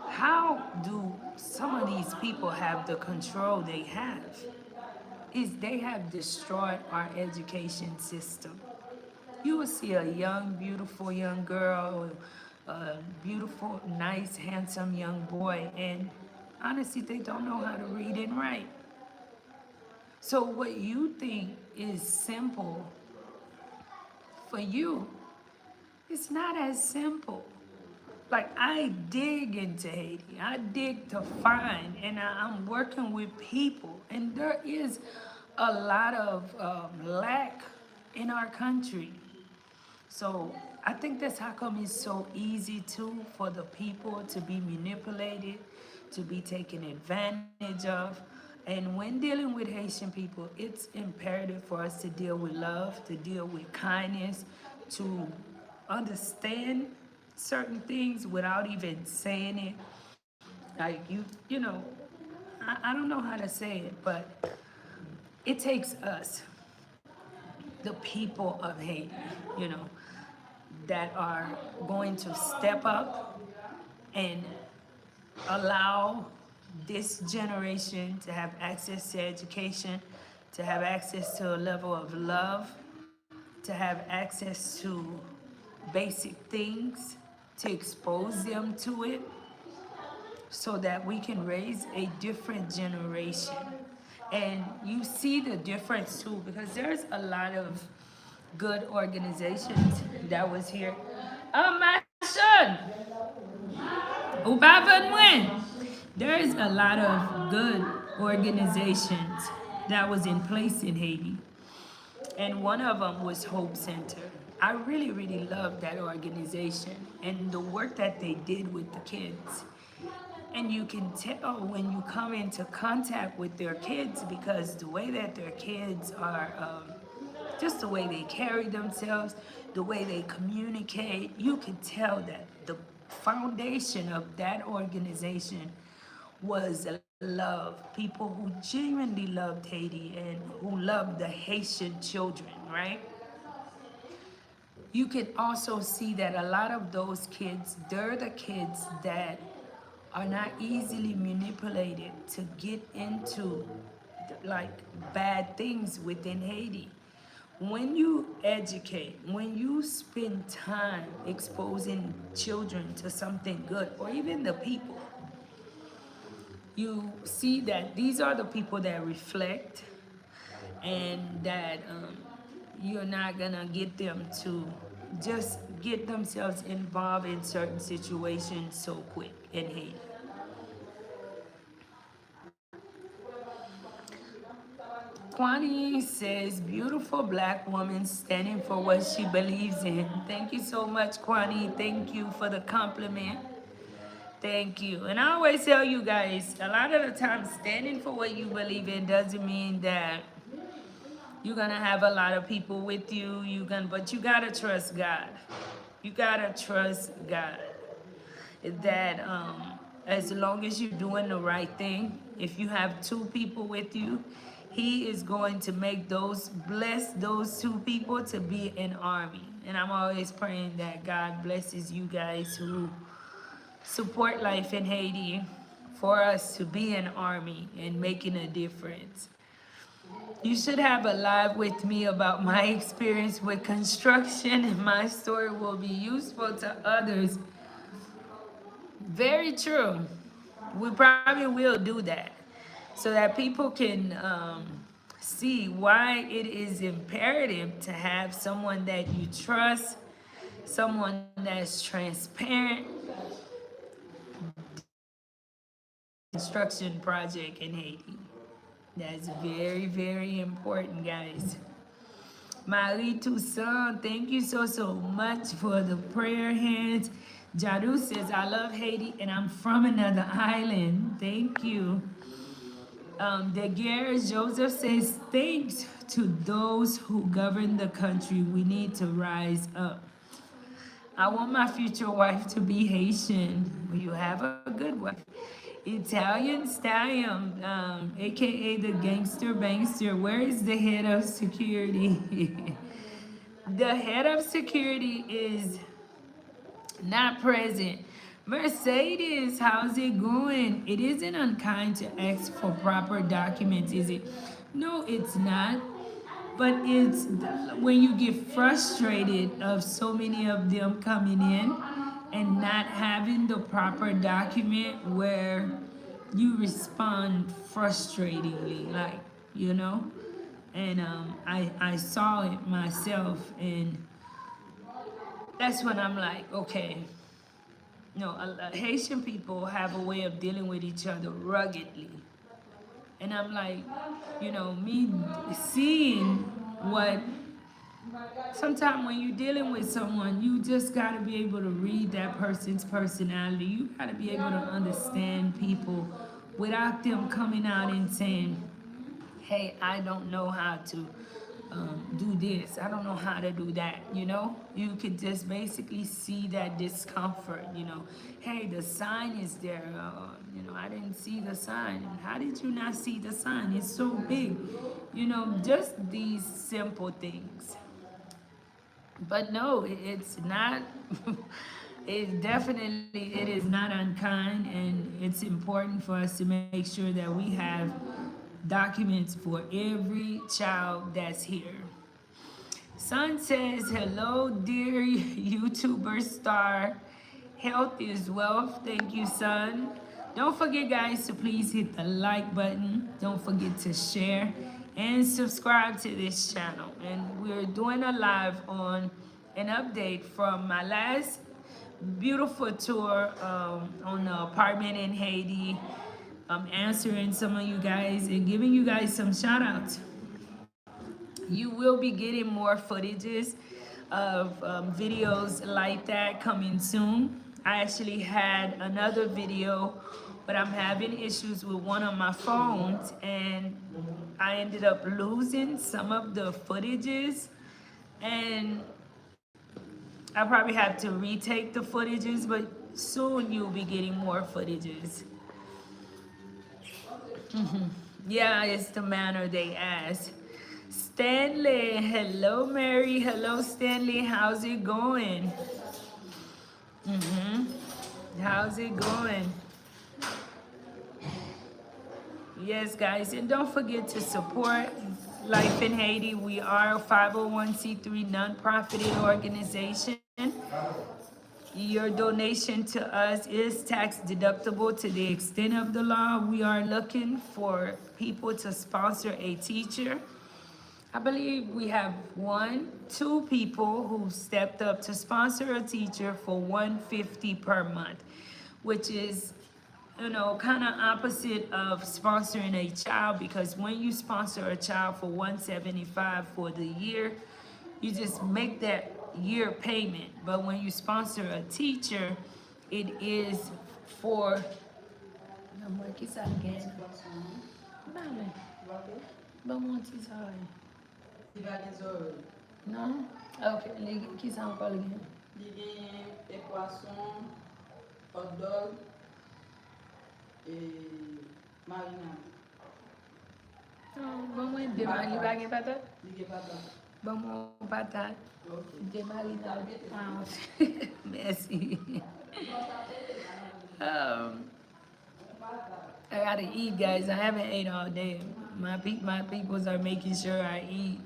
How do some of these people have the control they have? Is they have destroyed our education system. You will see a young, beautiful young girl, a beautiful, nice, handsome young boy, and honestly, they don't know how to read and write. So what you think is simple for you, it's not as simple. Like I dig into Haiti, I dig to find, and I'm working with people, and there is a lot of lack in our country. So I think that's how come it's so easy too for the people to be manipulated, to be taken advantage of. And when dealing with Haitian people, it's imperative for us to deal with love, to deal with kindness, to understand certain things without even saying it. Like you know, I don't know how to say it, but it takes us, the people of Haiti, you know, that are going to step up and allow this generation to have access to education, to have access to a level of love, to have access to basic things, to expose them to it, so that we can raise a different generation. And you see the difference too, because there's a lot of good organizations that was here. My son, Ubavan, there is a lot of good organizations that was in place in Haiti, and one of them was Hope Center. I really, really love that organization and the work that they did with the kids. And you can tell when you come into contact with their kids, because the way that their kids are, just the way they carry themselves, the way they communicate, you can tell that the foundation of that organization was love. People who genuinely loved Haiti and who loved the Haitian children, right? You can also see that a lot of those kids, they're the kids that are not easily manipulated to get into like bad things within Haiti. When you educate, when you spend time exposing children to something good, or even the people, you see that these are the people that reflect, and that you're not gonna get them to just get themselves involved in certain situations so quick in Haiti. Kwani says, beautiful black woman standing for what she believes in. Thank you so much, Kwani. Thank you for the compliment. Thank you. And I always tell you guys, a lot of the time, standing for what you believe in doesn't mean that you're gonna have a lot of people with you. But you gotta trust God. You gotta trust God. That as long as you're doing the right thing, if you have two people with you, He is going to make bless those two people to be an army. And I'm always praying that God blesses you guys who support life in Haiti, for us to be an army and making a difference. You should have a live with me about my experience with construction, and my story will be useful to others. Very true. We probably will do that so that people can see why it is imperative to have someone that you trust, someone that's transparent. Construction project in Haiti. That's very, very important, guys. Marie Toussaint, thank you so much for the prayer hands. Jadu says, I love Haiti and I'm from another island. Thank you. Daguerre Joseph says, thanks to those who govern the country. We need to rise up. I want my future wife to be Haitian. You have a good wife. Italian Stallion, aka the Gangster Bangster. Where is the head of security? The head of security is not present. Mercedes, how's it going? It isn't unkind to ask for proper documents, is it? No, it's not. But it's when you get frustrated of so many of them coming in and not having the proper document where you respond frustratingly, like, you know. And I saw it myself, and that's when I'm like, okay, no, Haitian people have a way of dealing with each other ruggedly. And I'm like, me seeing what, sometimes when you're dealing with someone, you just got to be able to read that person's personality. You got to be able to understand people without them coming out and saying, hey, I don't know how to do this. I don't know how to do that. You could just basically see that discomfort. Hey, the sign is there. I didn't see the sign. How did you not see the sign? It's so big. Just these simple things. But no, it's not. It is not unkind, and it's important for us to make sure that we have documents for every child that's here. Son says, hello, dear YouTuber star. Health is wealth. Thank you, son. Don't forget, guys, to please hit the like button. Don't forget to share and subscribe to this channel. And we're doing a live on an update from my last beautiful tour on the apartment in Haiti. I'm answering some of you guys and giving you guys some shout outs. You will be getting more footages of videos like that coming soon. I actually had another video, but I'm having issues with one of my phones, and I ended up losing some of the footages, and I probably have to retake the footages, but soon you'll be getting more footages. Yeah, it's the manner they ask. Stanley, hello Mary, hello Stanley, how's it going? How's it going? Yes, guys, and don't forget to support Life in Haiti. We are a 501c3 non-profited organization. Your donation to us is tax deductible to the extent of the law. We are looking for people to sponsor a teacher. I believe we have two people who stepped up to sponsor a teacher for $150 per month, which is, kind of opposite of sponsoring a child, because when you sponsor a child for $175 for the year, you just make that year payment. But when you sponsor a teacher, it is for. Non? Ok, qui ça encore again? Il y a des poissons, hot dog et marinade. Bon, moi, démarrer, il va y avoir patate? Il y a patate. Bon, mon patate. Démarrer dans merci. I gotta eat, guys. I haven't ate all day. My peoples are making sure I eat.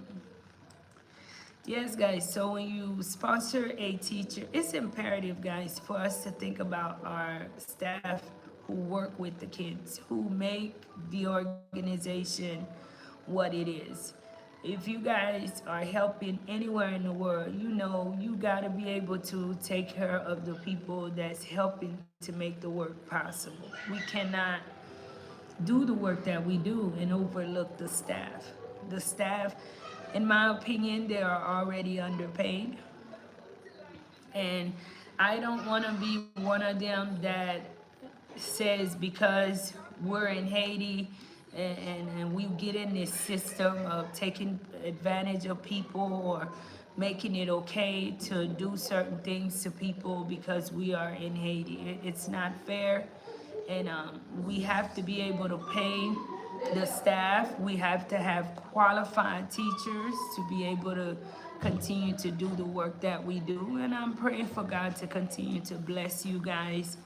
Yes, guys, so when you sponsor a teacher, it's imperative, guys, for us to think about our staff who work with the kids, who make the organization what it is. If you guys are helping anywhere in the world, you gotta be able to take care of the people that's helping to make the work possible. We cannot do the work that we do and overlook the staff. The staff, in my opinion, they are already underpaid. And I don't want to be one of them that says because we're in Haiti and we get in this system of taking advantage of people or making it okay to do certain things to people because we are in Haiti. It's not fair. And we have to be able to pay the staff. We have to have qualified teachers to be able to continue to do the work that we do. And I'm praying for God to continue to bless you guys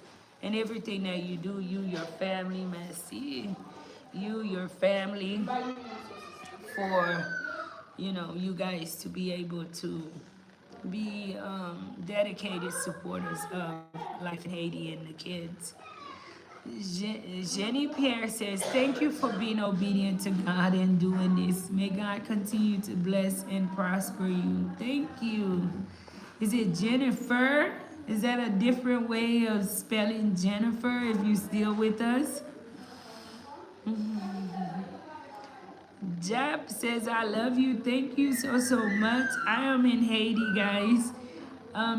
and everything that you do, you, your family, merci. You, your family, for you guys to be able to be dedicated supporters of Life in Haiti and the kids. Jenny Pierre says, thank you for being obedient to God and doing this. May God continue to bless and prosper you. Thank you. Is it Jennifer? Is that a different way of spelling Jennifer if you still with us? Jap says, I love you. Thank you so much. I am in Haiti, guys.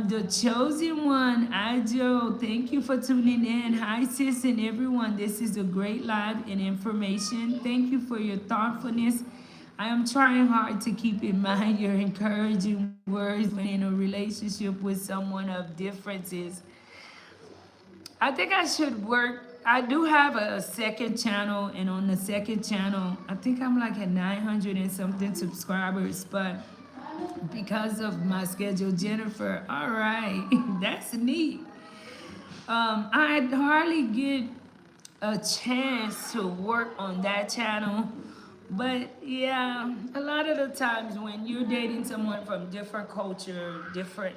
The chosen one, Ajo, thank you for tuning in. Hi, sis, and everyone. This is a great live and information. Thank you for your thoughtfulness. I am trying hard to keep in mind your encouraging words when in a relationship with someone of differences. I think I should work. I do have a second channel, and on the second channel, I think I'm like at 900 and something subscribers, but because of my schedule, Jennifer, all right, that's neat. I hardly get a chance to work on that channel, but yeah, a lot of the times when you're dating someone from different culture, different,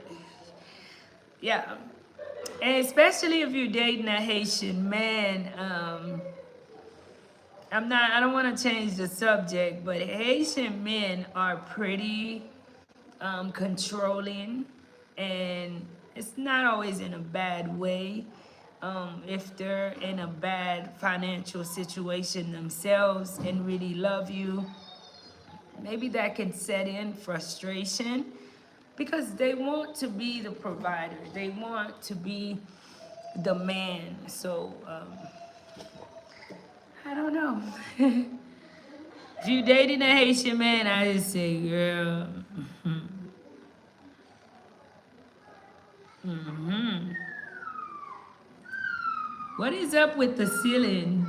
yeah, and especially if you're dating a Haitian man, I don't want to change the subject, but Haitian men are pretty controlling, and it's not always in a bad way. If they're in a bad financial situation themselves and really love you, maybe that can set in frustration because they want to be the provider, they want to be the man. So I don't know. If you dating a Haitian man, I just say, girl. What is up with the ceiling?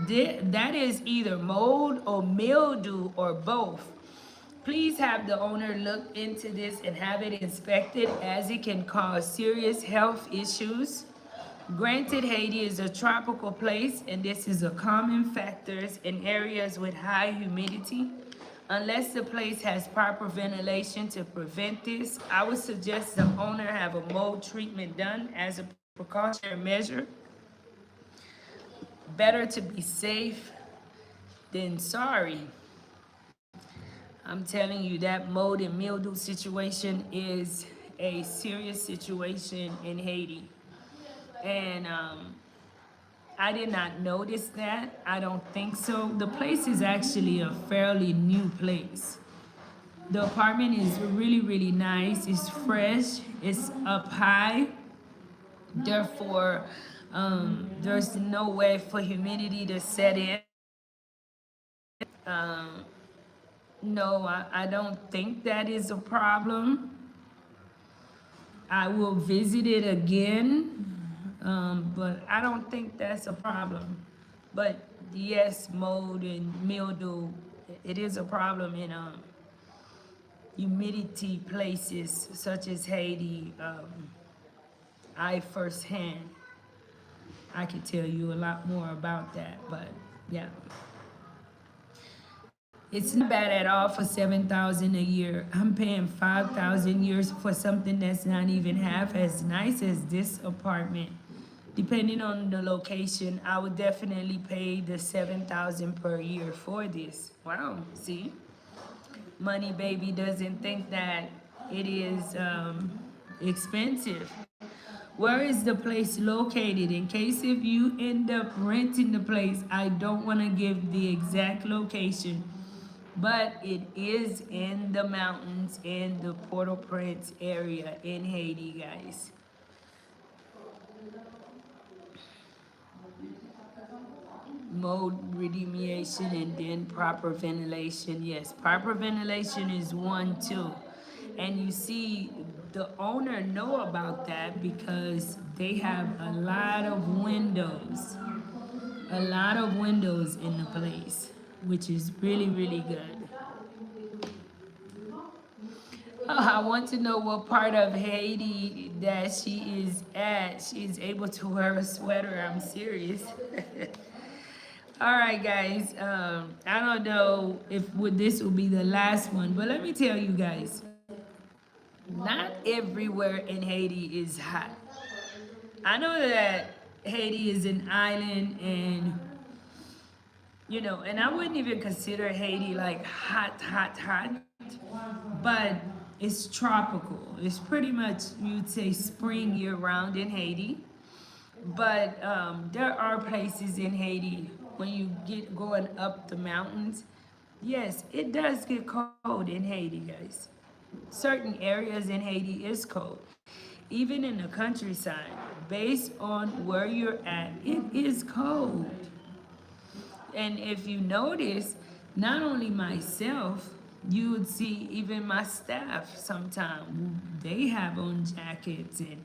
That is either mold or mildew or both. Please have the owner look into this and have it inspected, as it can cause serious health issues. Granted, Haiti is a tropical place, and this is a common factor in areas with high humidity. Unless the place has proper ventilation to prevent this, I would suggest the owner have a mold treatment done as a precautionary measure. Better to be safe than sorry. I'm telling you, that mold and mildew situation is a serious situation in Haiti. And I did not notice that. I don't think so. The place is actually a fairly new place. The apartment is really, really nice. It's fresh. It's up high. Therefore, there's no way for humidity to set in. Um, no, I don't think that is a problem. I will visit it again, but I don't think that's a problem. But yes, mold and mildew, it is a problem in humidity places such as Haiti. I firsthand, I could tell you a lot more about that, but yeah. It's not bad at all for $7,000 a year. I'm paying $5,000 years for something that's not even half as nice as this apartment. Depending on the location, I would definitely pay the $7,000 per year for this. Wow, see? Money Baby doesn't think that it is expensive. Where is the place located? In case if you end up renting the place, I don't want to give the exact location, but it is in the mountains in the Port-au-Prince area in Haiti, guys. Mold remediation and then proper ventilation. Yes, proper ventilation is one too. And you see, the owner know about that because they have a lot of windows. A lot of windows in the place, which is really, really good. Oh, I want to know what part of Haiti that she is at. She's able to wear a sweater. I'm serious. All right, guys. I don't know if this will be the last one, but let me tell you guys, not everywhere in Haiti is hot. I know that Haiti is an island, and and I wouldn't even consider Haiti like hot, hot, hot, but it's tropical. It's pretty much, you'd say, spring year round in Haiti. But there are places in Haiti when you get going up the mountains. Yes, it does get cold in Haiti, guys. Certain areas in Haiti is cold. Even in the countryside, based on where you're at, it is cold. And if you notice, not only myself, you would see even my staff sometimes, they have on jackets and,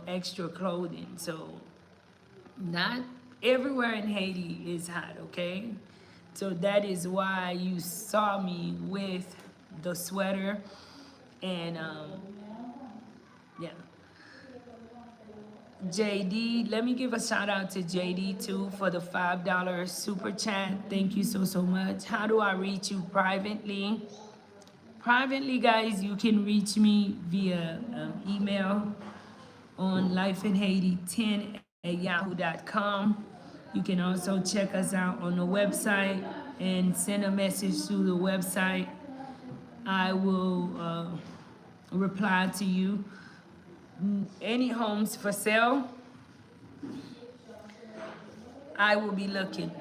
extra clothing. So not everywhere in Haiti is hot, okay? So that is why you saw me with the sweater and yeah. JD, let me give a shout out to JD too for the $5 super chat. Thank you so much. How do I reach you privately? Privately, guys, you can reach me via email on lifeinhaiti10@yahoo.com. You can also check us out on the website and send a message through the website. I will reply to you. Any homes for sale, I will be looking,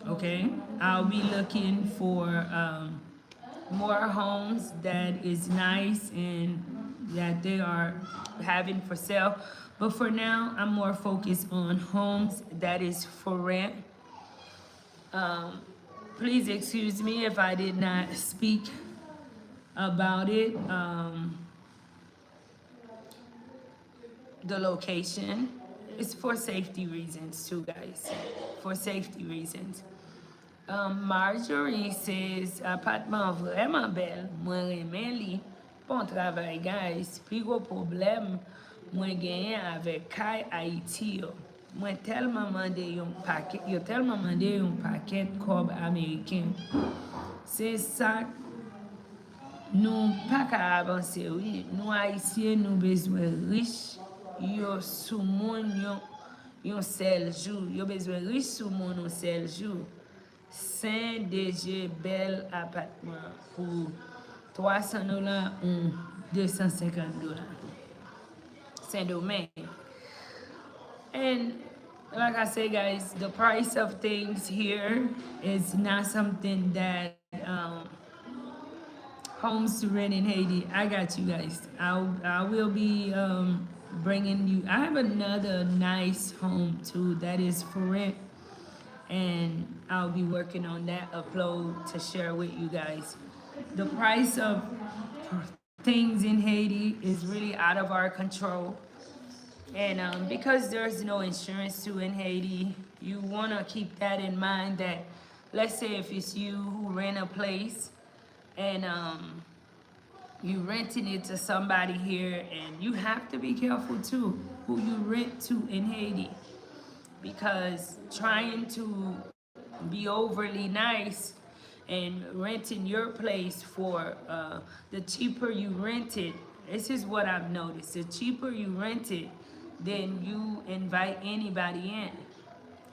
okay? I'll be looking for more homes that is nice and that they are having for sale. But for now, I'm more focused on homes that is for rent. Please excuse me if I did not speak about it. The location is for safety reasons too, guys. For safety reasons. Marjorie says, appartement vraiment belle. Mwen remen li. Bon travay, guys. Pi gros problem mwen genyen avek kay Haiti yo. Mwen telman mande yon paket, yo telman mande yon paket kob Ameriken. Se sa nou pa ka avanse, oui. Nou Haitien nou bezwen riche. Yo sou moun yon sel jou. Yo bezwen riche sou moun yon sel jou. Saint DG bel appartement pour $300 ou $250. Saint-Domingue. And like I say, guys, the price of things here is not something that homes to rent in Haiti. I got you guys. I will be bringing you. I have another nice home too that is for rent, and I'll be working on that upload to share with you guys. The price of things in Haiti is really out of our control. And because there's no insurance too in Haiti, you want to keep that in mind that, let's say if it's you who rent a place and you renting it to somebody here, and you have to be careful too who you rent to in Haiti, because trying to be overly nice and renting your place for the cheaper you rent it, this is what I've noticed. The cheaper you rent it, then you invite anybody in.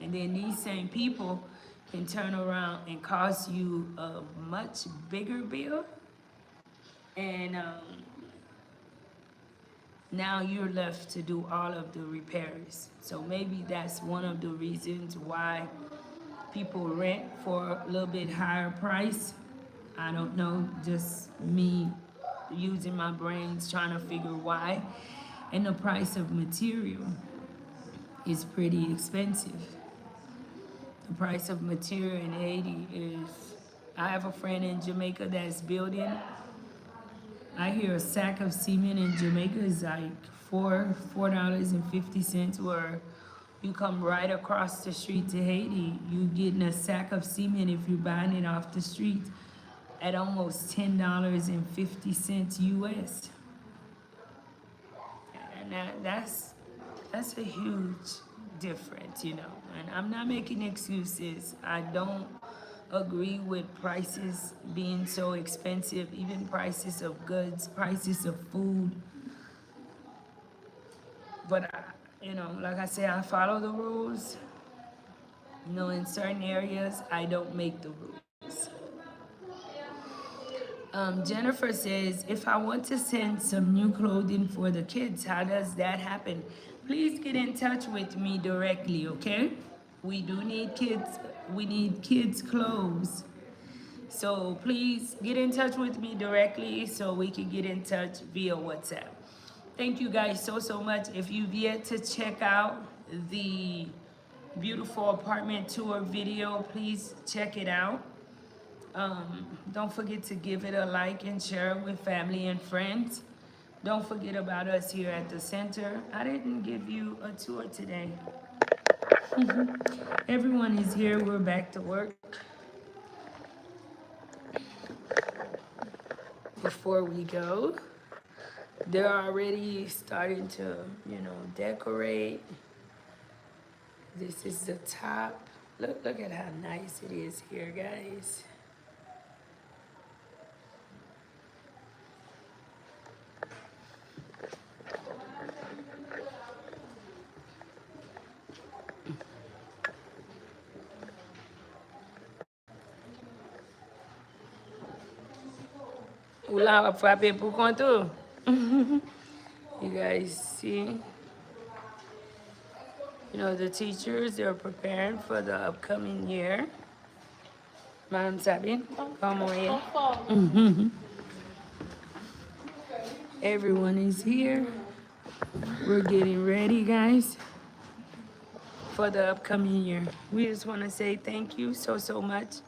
And then these same people can turn around and cost you a much bigger bill. And now you're left to do all of the repairs. So maybe that's one of the reasons why people rent for a little bit higher price. I don't know, just me using my brains trying to figure why. And the price of material is pretty expensive. The price of material in Haiti is, I have a friend in Jamaica that's building. I hear a sack of cement in Jamaica is like $4.50, where you come right across the street to Haiti, you getting a sack of cement if you're buying it off the street at almost $10.50 US. And that's a huge different, you know. And I'm not making excuses. I don't agree with prices being so expensive, even prices of goods, prices of food. But you know, like I say, I follow the rules. You know, in certain areas, I don't make the rules. Jennifer says, if I want to send some new clothing for the kids, how does that happen? Please get in touch with me directly, okay? We do need kids, we need kids' clothes. So please get in touch with me directly so we can get in touch via WhatsApp. Thank you guys so much. If you've yet to check out the beautiful apartment tour video, please check it out. Don't forget to give it a like and share it with family and friends. Don't forget about us here at the center. I didn't give you a tour today. Everyone is here. We're back to work. Before we go, they're already starting to, you know, decorate. This is the top. Look at how nice it is here, guys. Oula, va frapper pour contour. You guys see? You know, the teachers, they're preparing for the upcoming year. Madam Sabine, come on in. Everyone is here. We're getting ready, guys, for the upcoming year. We just want to say thank you so much.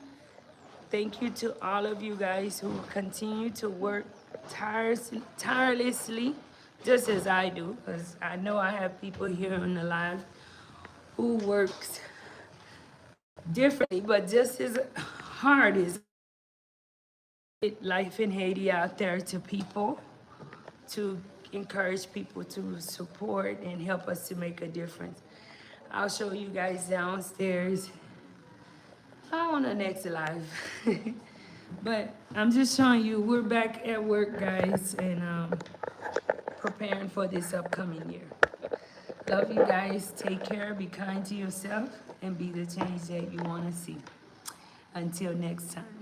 Thank you to all of you guys who continue to work tirelessly, just as I do, because I know I have people here on the live who works differently, but just as hard as Life in Haiti out there to people, to encourage people to support and help us to make a difference. I'll show you guys downstairs on the next live. But I'm just showing you we're back at work, guys, and preparing for this upcoming year. Love you guys. Take care. Be kind to yourself and be the change that you want to see. Until next time.